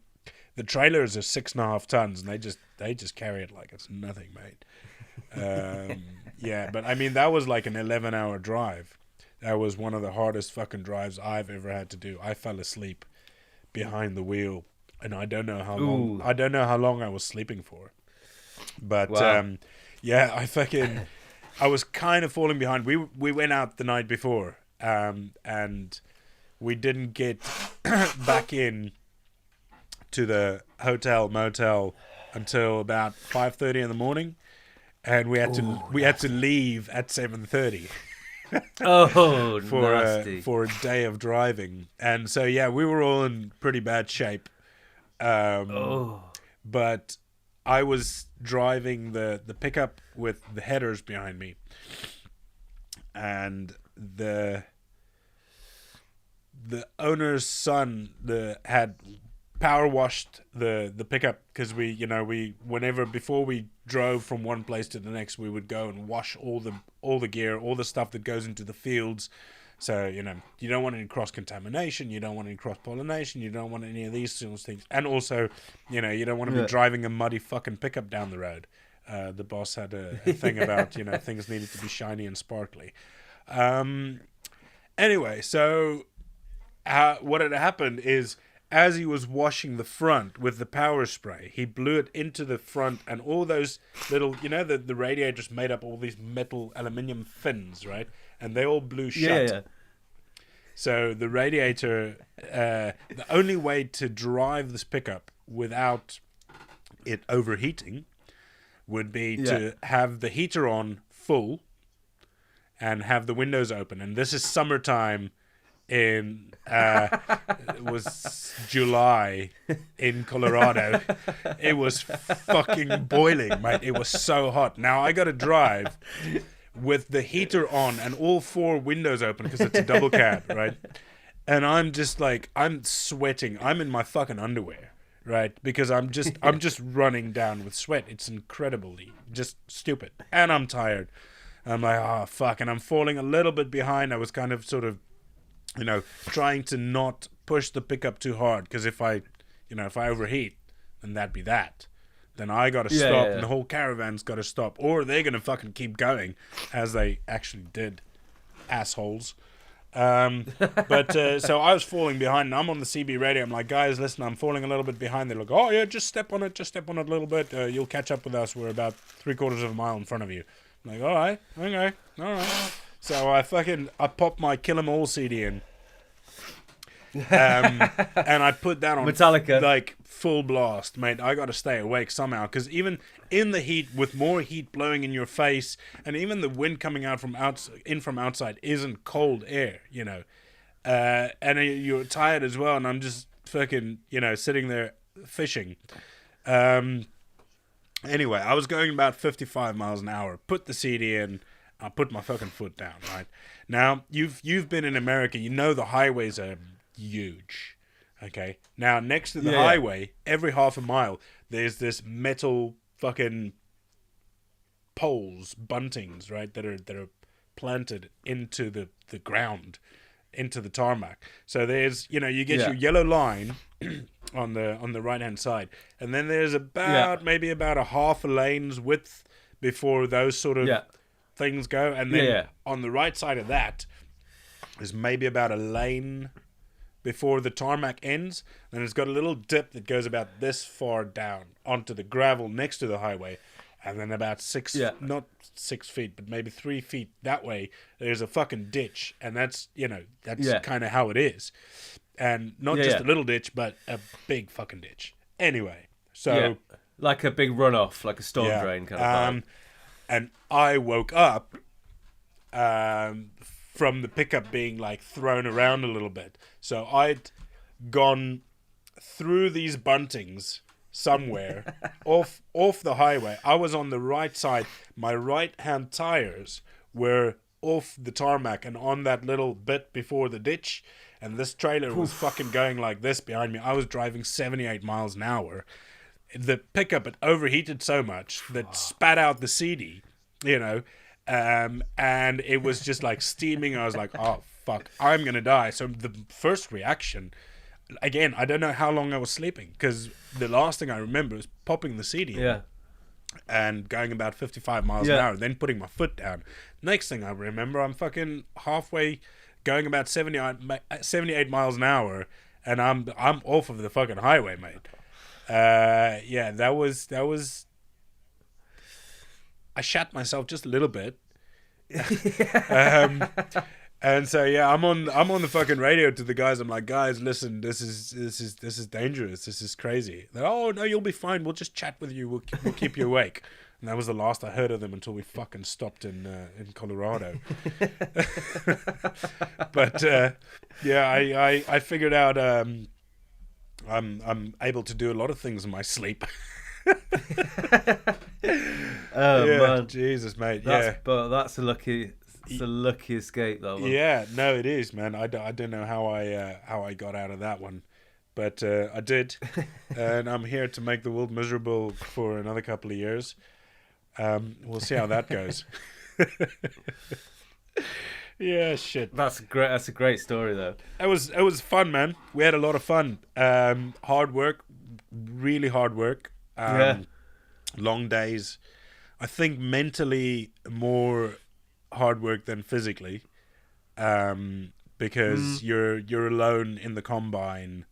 S1: The trailers are 6.5 tons, and they just carry it like it's nothing, mate. But I mean that was like an 11-hour drive. That was one of the hardest fucking drives I've ever had to do. I fell asleep behind the wheel, and I don't know how long. I don't know how long I was sleeping for, but wow. I was kind of falling behind. We went out the night before, and we didn't get back in to the motel until about 5:30 in the morning, and we had to leave at 7:30. For a day of driving. And so we were all in pretty bad shape. But I was driving the pickup with the headers behind me, and the owner's son had power washed the pickup, because before we drove from one place to the next, we would go and wash all the gear, all the stuff that goes into the fields. So you don't want any cross contamination, you don't want any cross pollination, you don't want any of these sorts of things, and also you don't want to be driving a muddy fucking pickup down the road. The boss had a thing about things needed to be shiny and sparkly. Anyway, so what had happened is, as he was washing the front with the power spray, he blew it into the front, and all those little, the radiators made up all these metal aluminium fins, right? And they all blew shut. Yeah. So the radiator, the only way to drive this pickup without it overheating would be to have the heater on full and have the windows open. And this is summertime in it was July in Colorado. It was fucking boiling, mate. It was so hot. Now I got to drive with the heater on and all 4 windows open, because it's a double cab, right? And I'm just like, I'm sweating. I'm in my fucking underwear, right? Because I'm just running down with sweat. It's incredibly just stupid, and I'm tired. I'm like, oh fuck, and I'm falling a little bit behind. I was kind of sort of trying to not push the pickup too hard, because if I overheat, then that'd be that. Then I got to stop, and the whole caravan's got to stop, or they're going to fucking keep going, as they actually did, assholes. So I was falling behind, and I'm on the CB radio. I'm like, guys, listen, I'm falling a little bit behind. They're like, oh yeah, just step on it a little bit. You'll catch up with us. We're about 3/4 of a mile in front of you. I'm like, all right, okay, all right. So I popped my Kill 'Em All CD in, and I put that on
S2: Metallica,
S1: like full blast, mate. I got to stay awake somehow, because even in the heat, with more heat blowing in your face, and even the wind coming out from outside isn't cold air, and you're tired as well. And I'm just fucking sitting there fishing. Anyway, I was going about 55 miles an hour. Put the CD in. I put my fucking foot down, right? Now, you've been in America. You know the highways are huge, okay? Now, next to the highway, every half a mile, there's this metal fucking poles, buntings, right, that are planted into the ground, into the tarmac. So there's, you get your yellow line on the right-hand side, and then there's maybe about a half a lane's width before those sort of things go, and then on the right side of that is maybe about a lane before the tarmac ends, and it's got a little dip that goes about this far down onto the gravel next to the highway, and then about not 6 feet, but maybe 3 feet that way, there's a fucking ditch, and that's kind of how it is, and not just a little ditch, but a big fucking ditch. Anyway, so
S2: like a big runoff, like a storm drain kind of vibe.
S1: And I woke up from the pickup being like thrown around a little bit, so I'd gone through these buntings somewhere off the highway. I was on the right side. My right hand tires were off the tarmac and on that little bit before the ditch, and this trailer was fucking going like this behind me. I was driving 78 miles an hour. The pickup had overheated so much that spat out the CD, and it was just like steaming. I was like, oh fuck, I'm gonna die. So the first reaction, again, I don't know how long I was sleeping, because the last thing I remember was popping the CD and going about 55 miles an hour, then putting my foot down. Next thing I remember, I'm fucking halfway going about 78 miles an hour, and I'm off of the fucking highway, mate. That was I shat myself just a little bit. And so I'm on the fucking radio to the guys. I'm like, guys, listen, this is dangerous. This is crazy. They're, oh no, you'll be fine. We'll just chat with you. We'll keep you awake. And that was the last I heard of them until we fucking stopped in Colorado. But I figured out I'm able to do a lot of things in my sleep.
S2: Man,
S1: Jesus, mate.
S2: But that's a lucky. It's a lucky escape, though. Man.
S1: Yeah, no, it is, man. I don't know how I got out of that one, but I did, and I'm here to make the world miserable for another couple of years. We'll see how that goes. Yeah, shit.
S2: That's great. That's a great story, though.
S1: It was fun, man. We had a lot of fun. Hard work, really hard work. Long days. I think mentally more hard work than physically, because you're alone in the combine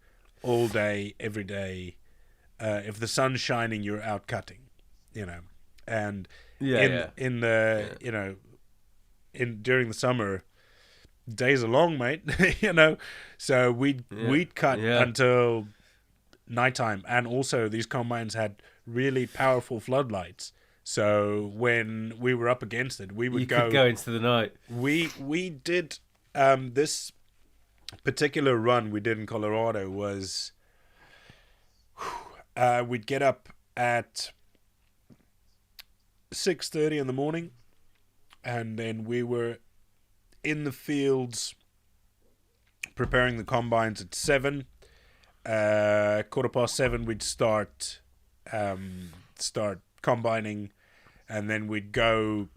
S1: all day, every day. If the sun's shining, you're out cutting, and during the summer, days are long, mate. So we'd cut until nighttime, and also these combines had really powerful floodlights. So when we were up against it, we would
S2: could go into the night.
S1: We did this particular run we did in Colorado was we'd get up at 6:30 in the morning, and then we were in the fields preparing the combines at 7. 7:15 we'd start combining, and then we'd go.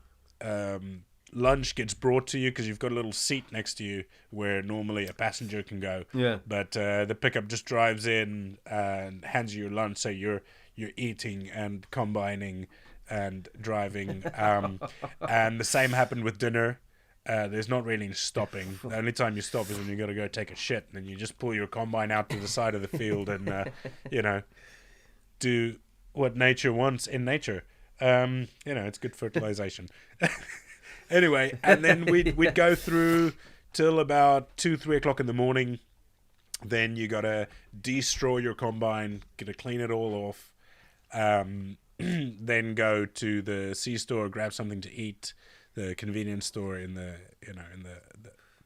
S1: Lunch gets brought to you because you've got a little seat next to you where normally a passenger can go. Yeah. But the pickup just drives in and hands you your lunch, so you're eating and combining and driving. And the same happened with dinner. There's not really stopping. The only time you stop is when you got to go take a shit, and then you just pull your combine out to the side of the field and do what nature wants in nature. It's good fertilization. Anyway, and then we'd go through till about 2-3 o'clock in the morning. Then you gotta destroy your combine, gotta clean it all off. Then go to the C-store, grab something to eat. The convenience store in the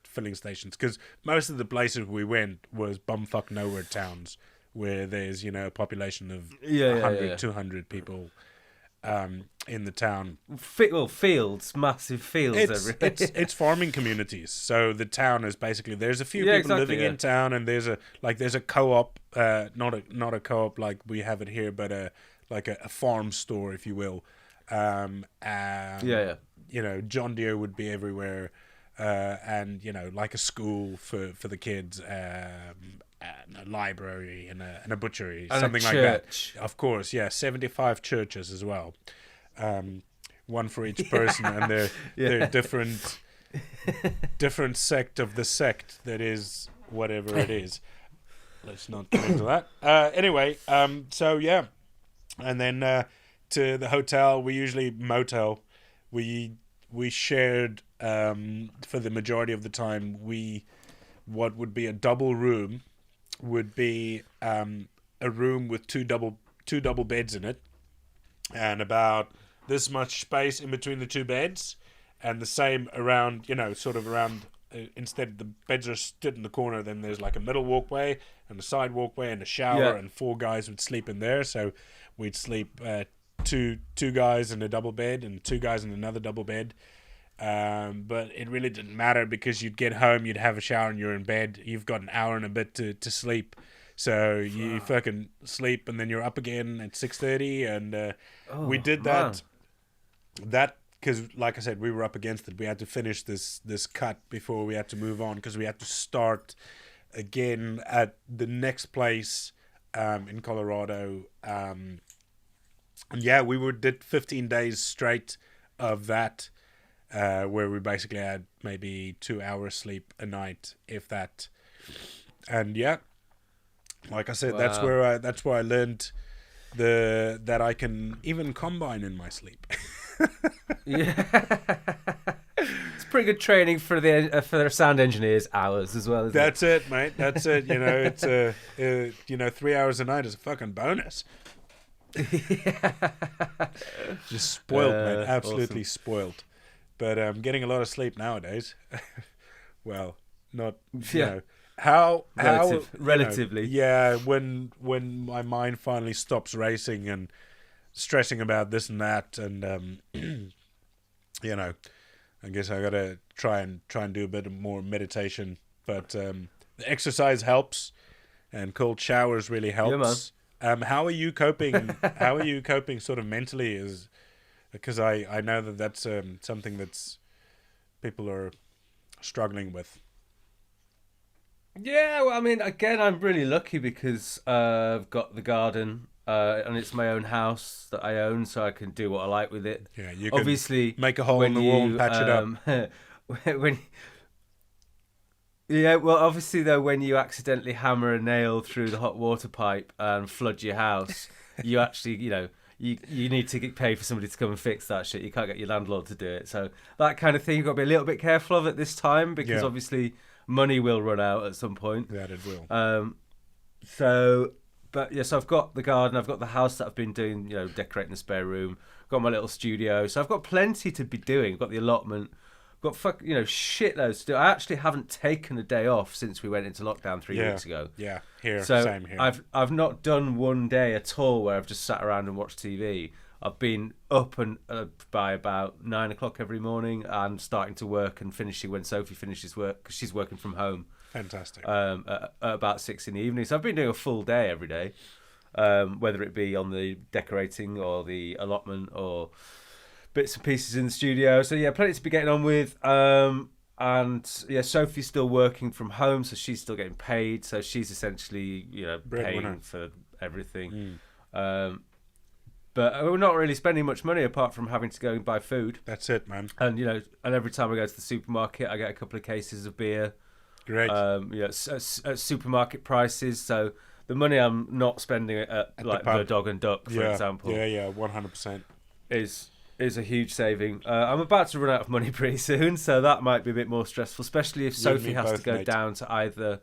S1: filling stations, because most of the places we went was bumfuck nowhere towns where there's a population of 100-200 people in the town.
S2: Fields, massive fields.
S1: It's farming communities. So the town is basically, there's a few people living in town, and there's a co-op, not a co-op like we have it here, but a farm store, if you will. John Deere would be everywhere, and like a school for the kids, and a library and a butchery, and something like that. Of course, 75 churches as well, one for each person, and they're different sect of the sect that is whatever it is. Let's not get into that. Anyway, and then to the hotel. We usually motel. We shared for the majority of the time. What would be a double room would be a room with two double beds in it, and about this much space in between the two beds, and the same around, sort of around. Instead, the beds are stood in the corner. Then there's like a middle walkway and a side walkway and a shower, and 4 guys would sleep in there. So we'd sleep two guys in a double bed and 2 guys in another double bed. But it really didn't matter because you'd get home, you'd have a shower, and you're in bed. You've got an hour and a bit to sleep. So you fucking sleep, and then you're up again at 6:30, and we did that. Man. That. Because, like I said, we were up against it. We had to finish this cut before we had to move on, because we had to start again at the next place in Colorado. And yeah, did 15 days straight of that, where we basically had maybe 2 hours sleep a night, if that. And yeah, like I said, that's where I learned that I can even combine in my sleep.
S2: Yeah, it's pretty good training for the sound engineers' hours as well.
S1: That's it, mate. That's it. It's 3 hours a night is a fucking bonus. Just spoiled, mate. Absolutely awesome. Spoiled. But I'm getting a lot of sleep nowadays. Well, not. How
S2: relatively.
S1: When my mind finally stops racing and stressing about this and that, and I guess I gotta try and do a bit more meditation, but the exercise helps, and cold showers really helps. How are you coping? How are you coping sort of mentally? Because I know that's something that's people are struggling with.
S2: Yeah, well, I mean, again, I'm really lucky because I've got the garden. And it's my own house that I own, so I can do what I like with it.
S1: Yeah, you
S2: obviously
S1: can make a hole in the wall and patch it
S2: up. Obviously though, when you accidentally hammer a nail through the hot water pipe and flood your house, you actually, you need to get paid for somebody to come and fix that shit. You can't get your landlord to do it. So that kind of thing, you've got to be a little bit careful of it this time, because obviously money will run out at some point.
S1: That it will.
S2: But yes, I've got the garden, I've got the house that I've been doing, decorating the spare room, got my little studio, so I've got plenty to be doing. I've got the allotment, got shitloads to do. I actually haven't taken a day off since we went into lockdown 3 weeks ago.
S1: Yeah,
S2: same
S1: here.
S2: I've not done one day at all where I've just sat around and watched TV. I've been up and by about 9 o'clock every morning and starting to work and finishing when Sophie finishes work, because she's working from home.
S1: Fantastic.
S2: At about 6 in the evening. So I've been doing a full day every day, whether it be on the decorating or the allotment or bits and pieces in the studio. So yeah, plenty to be getting on with. And yeah, Sophie's still working from home, so she's still getting paid. So she's essentially, paying for everything. But we're not really spending much money apart from having to go and buy food.
S1: That's it, man.
S2: And and every time I go to the supermarket, I get a couple of cases of beer.
S1: Great.
S2: At supermarket prices. So the money I'm not spending at like the Dog and Duck, for example.
S1: Yeah, 100%.
S2: Is a huge saving. I'm about to run out of money pretty soon, so that might be a bit more stressful, especially if Sophie has to go down to either.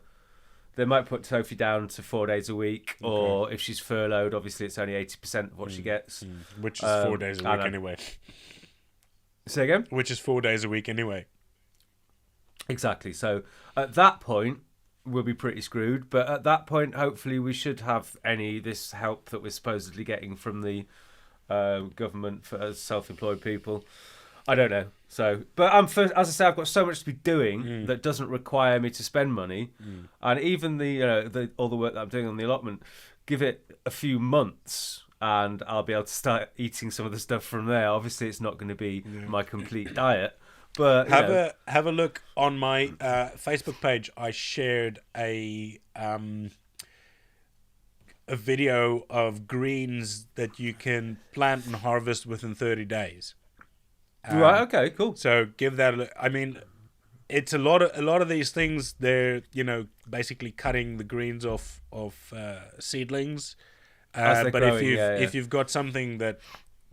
S2: They might put Sophie down to 4 days a week, or if she's furloughed, obviously it's only 80% of what she gets.
S1: Which is 4 days a week anyway.
S2: Say again?
S1: Which is 4 days a week anyway.
S2: Exactly. So at that point, we'll be pretty screwed. But at that point, hopefully, we should have this help that we're supposedly getting from the government for self-employed people. I don't know. So, but as I say, I've got so much to be doing that doesn't require me to spend money, and even all the work that I'm doing on the allotment, give it a few months, and I'll be able to start eating some of the stuff from there. Obviously, it's not going to be my complete diet. But
S1: have a look on my Facebook page. I shared a video of greens that you can plant and harvest within 30 days.
S2: Right. Okay. Cool.
S1: So give that a look. I mean, it's a lot of these things. They're basically cutting the greens off seedlings. But growing, if you've got something that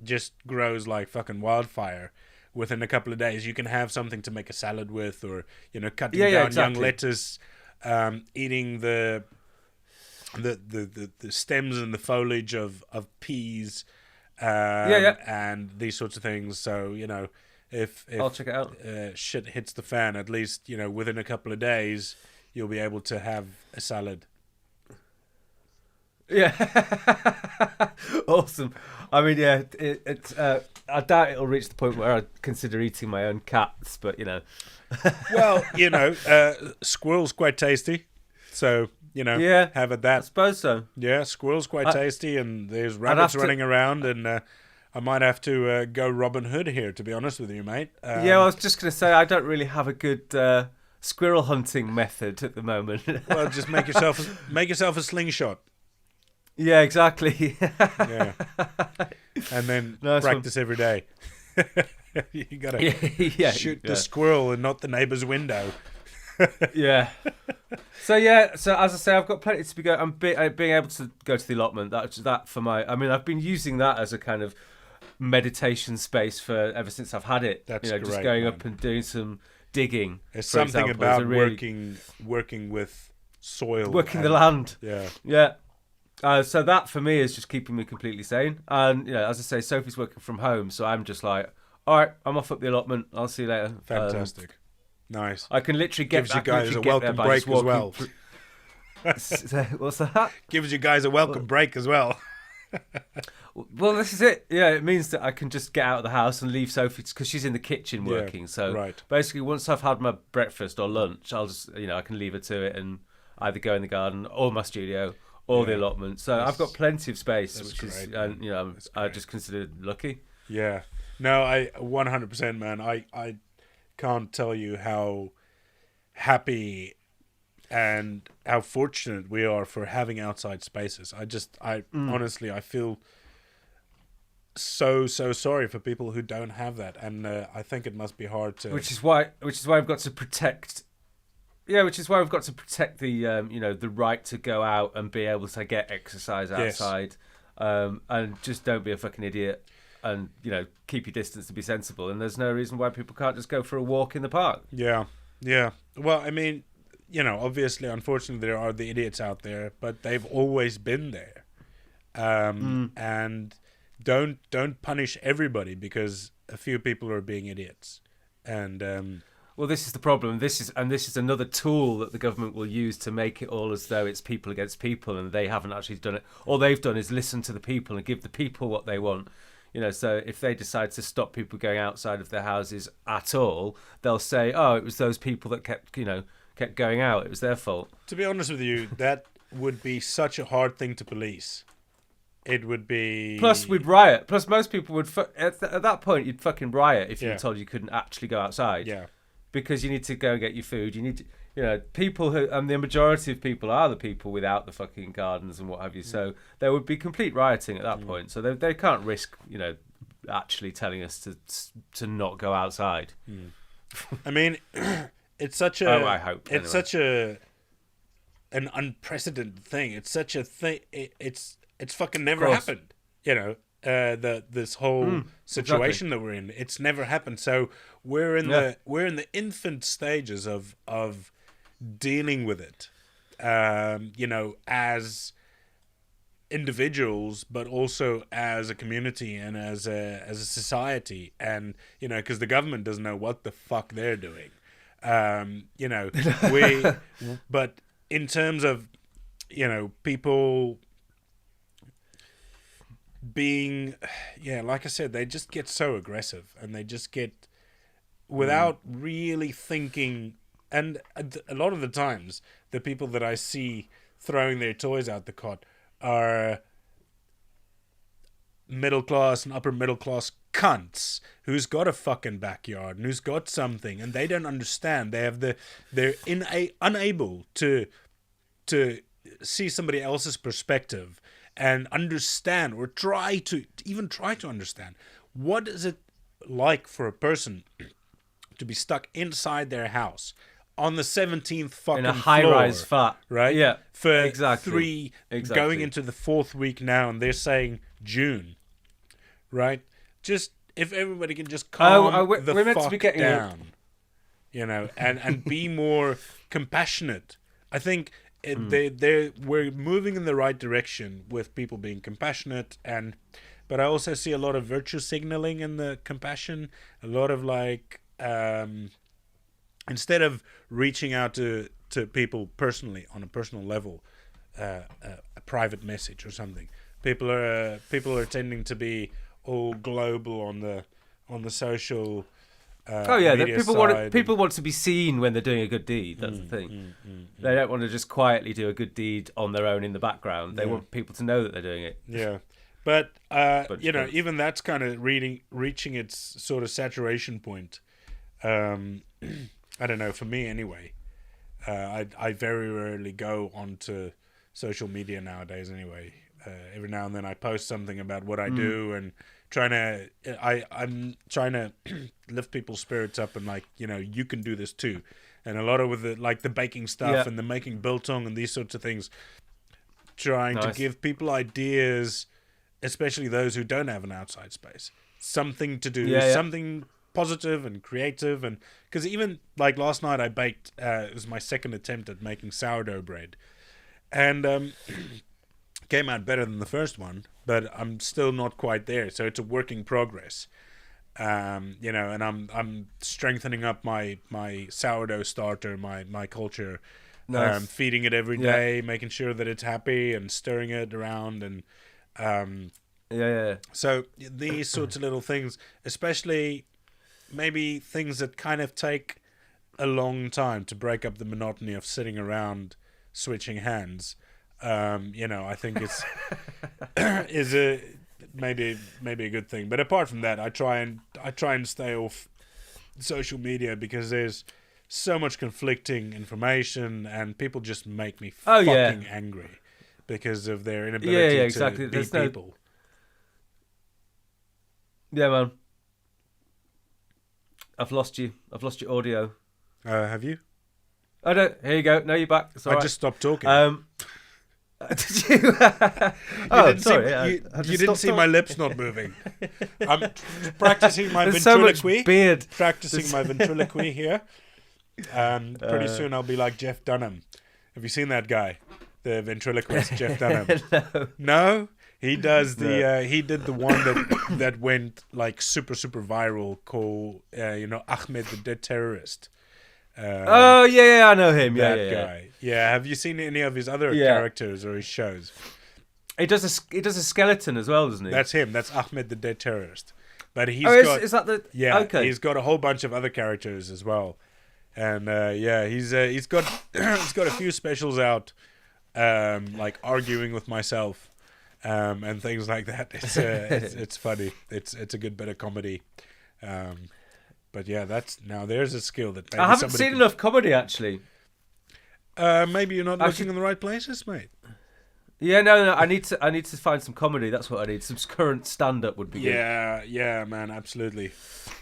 S1: just grows like fucking wildfire. Within a couple of days, you can have something to make a salad with, or cutting down young lettuce, eating the stems and the foliage of peas, and these sorts of things. So if
S2: I'll check it out.
S1: Shit hits the fan, at least within a couple of days you'll be able to have a salad.
S2: Yeah. Awesome. I mean, yeah, it's I doubt it'll reach the point where I'd consider eating my own cats, but
S1: Well, squirrel's quite tasty, so have at that.
S2: I suppose so.
S1: Yeah, squirrel's quite tasty, and there's rabbits running around, and I might have to go Robin Hood here, to be honest with you, mate.
S2: I was just going to say, I don't really have a good squirrel hunting method at the moment.
S1: Well, just make yourself a slingshot.
S2: Yeah, exactly.
S1: Yeah, and then practice every day. You gotta shoot the squirrel and not the neighbor's window.
S2: Yeah. So as I say, I've got plenty to be go. I'm being able to go to the allotment. That for my. I mean, I've been using that as a kind of meditation space for ever since I've had it.
S1: That's great,
S2: just going up and doing some digging.
S1: There's something about working with soil,
S2: working the land.
S1: Yeah.
S2: Yeah. So that for me is just keeping me completely sane. And as I say, Sophie's working from home, so I'm just like, all right, I'm off up the allotment. I'll see you later.
S1: Fantastic. Nice.
S2: I can literally get.
S1: Gives you guys a welcome break as well.
S2: What's that?
S1: Gives you guys a welcome break as well.
S2: Well, this is it. Yeah, it means that I can just get out of the house and leave Sophie because she's in the kitchen working. So basically, once I've had my breakfast or lunch, I'll just I can leave her to it and either go in the garden or my studio or the allotment. So I've got plenty of space, which great, is and I just consider lucky.
S1: Yeah. No, I 100%, man. I can't tell you how happy and how fortunate we are for having outside spaces. Honestly, I feel so sorry for people who don't have that, and I think it must be hard to.
S2: Which is why I've got to protect. Yeah, which is why we've got to protect the the right to go out and be able to get exercise outside, and just don't be a fucking idiot. And keep your distance to be sensible. And there's no reason why people can't just go for a walk in the park.
S1: Yeah. Well, I mean, obviously, unfortunately, there are the idiots out there, but they've always been there. And don't punish everybody because a few people are being idiots. And
S2: well, this is the problem. This is another tool that the government will use to make it all as though it's people against people, and they haven't actually done it. All they've done is listen to the people and give the people what they want. So if they decide to stop people going outside of their houses at all, they'll say, "Oh, it was those people that kept going out. It was their fault."
S1: To be honest with you, that would be such a hard thing to police. It would be.
S2: Plus, we'd riot. Plus, most people would. At that point, you'd fucking riot if you were told you couldn't actually go outside.
S1: Yeah.
S2: Because you need to go and get your food. You need to. People who, and the majority of people are the people without the fucking gardens and what have you. So there would be complete rioting at that point. So they can't risk, actually telling us to not go outside.
S1: I mean, it's such a.
S2: Oh, I hope.
S1: It's such an unprecedented thing. It's such a thing. It's fucking never happened. This whole situation that we're in. It's never happened. So we're in the infant stages of dealing with it, as individuals, but also as a community and as a society, and because the government doesn't know what the fuck they're doing, but in terms of people being, like I said, they just get so aggressive, and they just get without really thinking. And a lot of the times, the people that I see throwing their toys out the cot are middle class and upper middle class cunts who's got a fucking backyard and who's got something, and they don't understand. They're unable to see somebody else's perspective and understand, or try to understand, what is it like for a person to be stuck inside their house on the 17th fucking
S2: in a high-rise flat,
S1: right?
S2: Yeah,
S1: for going into the 4th week now, and they're saying June, right? just if everybody can just calm
S2: we're
S1: the
S2: meant to
S1: fuck
S2: be getting
S1: down, you know, and be more compassionate. I think we're moving in the right direction with people being compassionate, but I also see a lot of virtue signaling in the compassion. A lot of like, instead of reaching out to people personally on a personal level, a private message or something, people are tending to be all global on the social. Media
S2: people want to be seen when they're doing a good deed. That's the thing. They don't want to just quietly do a good deed on their own in the background. They want people to know that they're doing it.
S1: Yeah, but you know, even that's kind of reaching its sort of saturation point. I don't know. For me, anyway, I very rarely go onto social media nowadays. Anyway, every now and then I post something about what I do and. I'm trying to lift people's spirits up and like, you know, you can do this too. And a lot of with the baking stuff and the making biltong and these sorts of things, trying to give people ideas, especially those who don't have an outside space, something to do, something positive and creative. And because even like last night I baked, it was my second attempt at making sourdough bread, and came out better than the first one, but I'm still not quite there. So it's a work in progress, you know. And I'm strengthening up my sourdough starter, my culture, feeding it every day, making sure that it's happy, and stirring it around, and So these sorts of little things, especially maybe things that kind of take a long time to break up the monotony of sitting around switching hands. You know, I think it's maybe a good thing. But apart from that, I try and stay off social media because there's so much conflicting information, and people just make me fucking angry because of their inability to be people.
S2: Yeah, man. I've lost you. I've lost your audio.
S1: Have you?
S2: I don't. Here you go. No, you're back.
S1: I just stopped talking.
S2: Did you?
S1: You didn't see my lips not moving. I'm practicing my
S2: There's
S1: ventriloquy.
S2: So much beard.
S1: Practicing my ventriloquy here. Pretty soon I'll be like Jeff Dunham. Have you seen that guy? The ventriloquist, Jeff Dunham. No? He does he did the one that went like super viral called Ahmed the Dead Terrorist.
S2: I know him.
S1: That guy. Yeah, have you seen any of his other characters or his shows?
S2: He does a skeleton as well, doesn't he?
S1: That's him. That's Ahmed the Dead Terrorist. But he's
S2: is that the?
S1: Yeah.
S2: Okay.
S1: He's got a whole bunch of other characters as well, and he's got a few specials out, like arguing with myself, and things like that. It's funny. It's a good bit of comedy. But yeah, there's a skill that maybe
S2: I haven't seen enough comedy actually.
S1: Maybe you're not looking in the right places, mate.
S2: Yeah, no. I need to find some comedy. That's what I need. Some current stand-up would be good.
S1: Yeah, man, absolutely.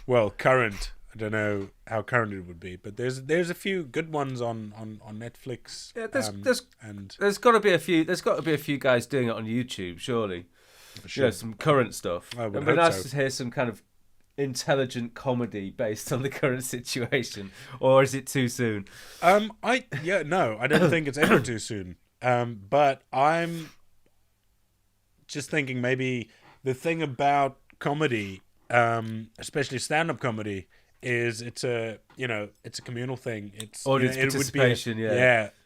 S1: Well, current. I don't know how current it would be, but there's a few good ones on Netflix.
S2: Yeah, there's got to be a few. There's got to be a few guys doing it on YouTube, surely. Sure. Some current stuff. It'd be nice to hear some kind of intelligent comedy based on the current situation, or is it too soon?
S1: I don't think it's ever too soon. But I'm just thinking maybe the thing about comedy, especially stand-up comedy, is it's a communal thing. It's
S2: audience participation.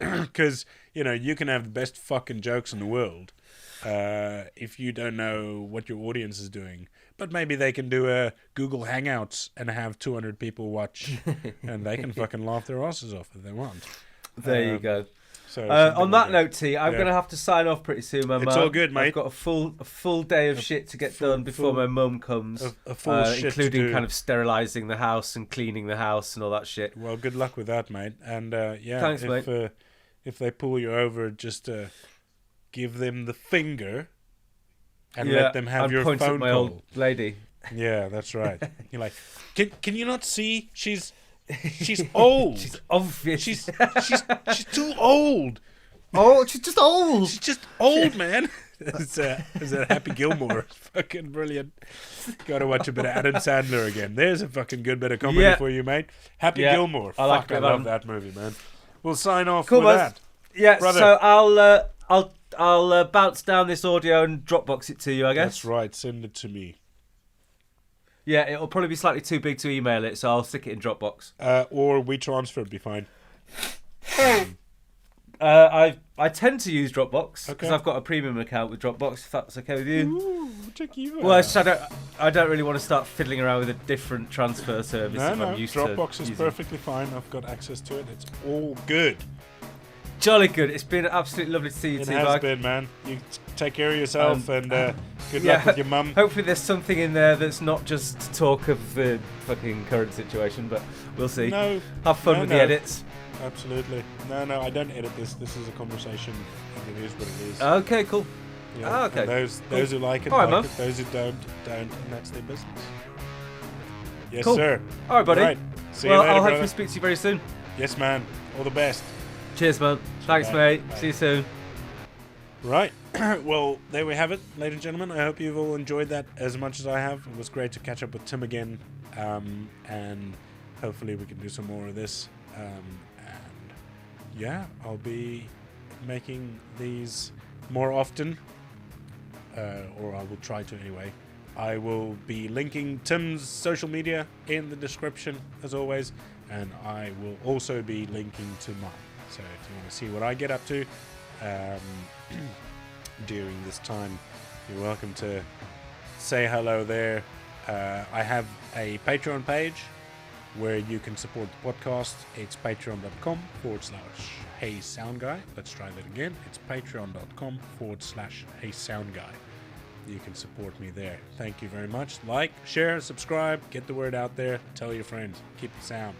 S1: because you can have the best fucking jokes in the world, if you don't know what your audience is doing. But maybe they can do a Google Hangouts and have 200 people watch, and they can fucking laugh their asses off if they want.
S2: There you go.
S1: So
S2: on that note, T, I'm going to have to sign off pretty soon, my man.
S1: It's all good, mate.
S2: I've got a full day of shit to get done before my mum comes,
S1: a full shit
S2: including kind of sterilising the house and cleaning the house and all that shit.
S1: Well, good luck with that, mate. And
S2: thanks, mate.
S1: If they pull you over, just give them the finger. And let them have your phone
S2: at my
S1: call.
S2: Old lady.
S1: Yeah, that's right. You're like, can you not see? She's old.
S2: She's obvious.
S1: She's too old.
S2: Oh, she's just old.
S1: She's just old, man. Is that Happy Gilmore? Fucking brilliant. Got to watch a bit of Adam Sandler again. There's a fucking good bit of comedy for you, mate. Happy Gilmore. I love that movie, man. We'll sign off with that.
S2: Yeah,
S1: brother.
S2: So I'll bounce down this audio and Dropbox it to you, I guess.
S1: That's right. Send it to me.
S2: Yeah, it'll probably be slightly too big to email it, so I'll stick it in Dropbox.
S1: Or WeTransfer would be fine.
S2: I tend to use Dropbox because I've got a premium account with Dropbox. If that's okay with you.
S1: Ooh, check you out.
S2: Well, I don't really want to start fiddling around with a different transfer service.
S1: No,
S2: I'm used
S1: Dropbox
S2: to
S1: is
S2: using.
S1: perfectly fine. I've got access to it. It's all good.
S2: Jolly good. It's been absolutely lovely to see you,
S1: It
S2: T-Bag.
S1: has been, man. You take care of yourself and good luck with your mum.
S2: Hopefully there's something in there that's not just talk of the fucking current situation, but we'll see.
S1: No.
S2: Have fun with the edits.
S1: Absolutely. No, I don't edit this. This is a conversation, and it is what it is.
S2: Okay, cool.
S1: Yeah.
S2: Okay.
S1: And those who like it,
S2: all right,
S1: like
S2: man.
S1: it. Those who don't, and that's their business. Yes,
S2: cool.
S1: sir.
S2: All right, buddy.
S1: Right. See you
S2: Well,
S1: later,
S2: I'll
S1: brother.
S2: hopefully speak to you very soon.
S1: Yes, man. All the best.
S2: Cheers, man. Thanks,
S1: Bye.
S2: mate.
S1: Bye.
S2: See you soon.
S1: Right. Well, there we have it, ladies and gentlemen. I hope you've all enjoyed that as much as I have. It was great to catch up with Tim again, and hopefully we can do some more of this. And yeah, I'll be making these more often, or I will try to anyway. I will be linking Tim's social media in the description as always, and I will also be linking to mine. So if you want to see what I get up to during this time, you're welcome to say hello there. I have a Patreon page where you can support the podcast. It's patreon.com/HeySoundGuy. Let's try that again. It's patreon.com/HeySoundGuy. You can support me there. Thank you very much. Like, share, subscribe, get the word out there, tell your friends. Keep the sound.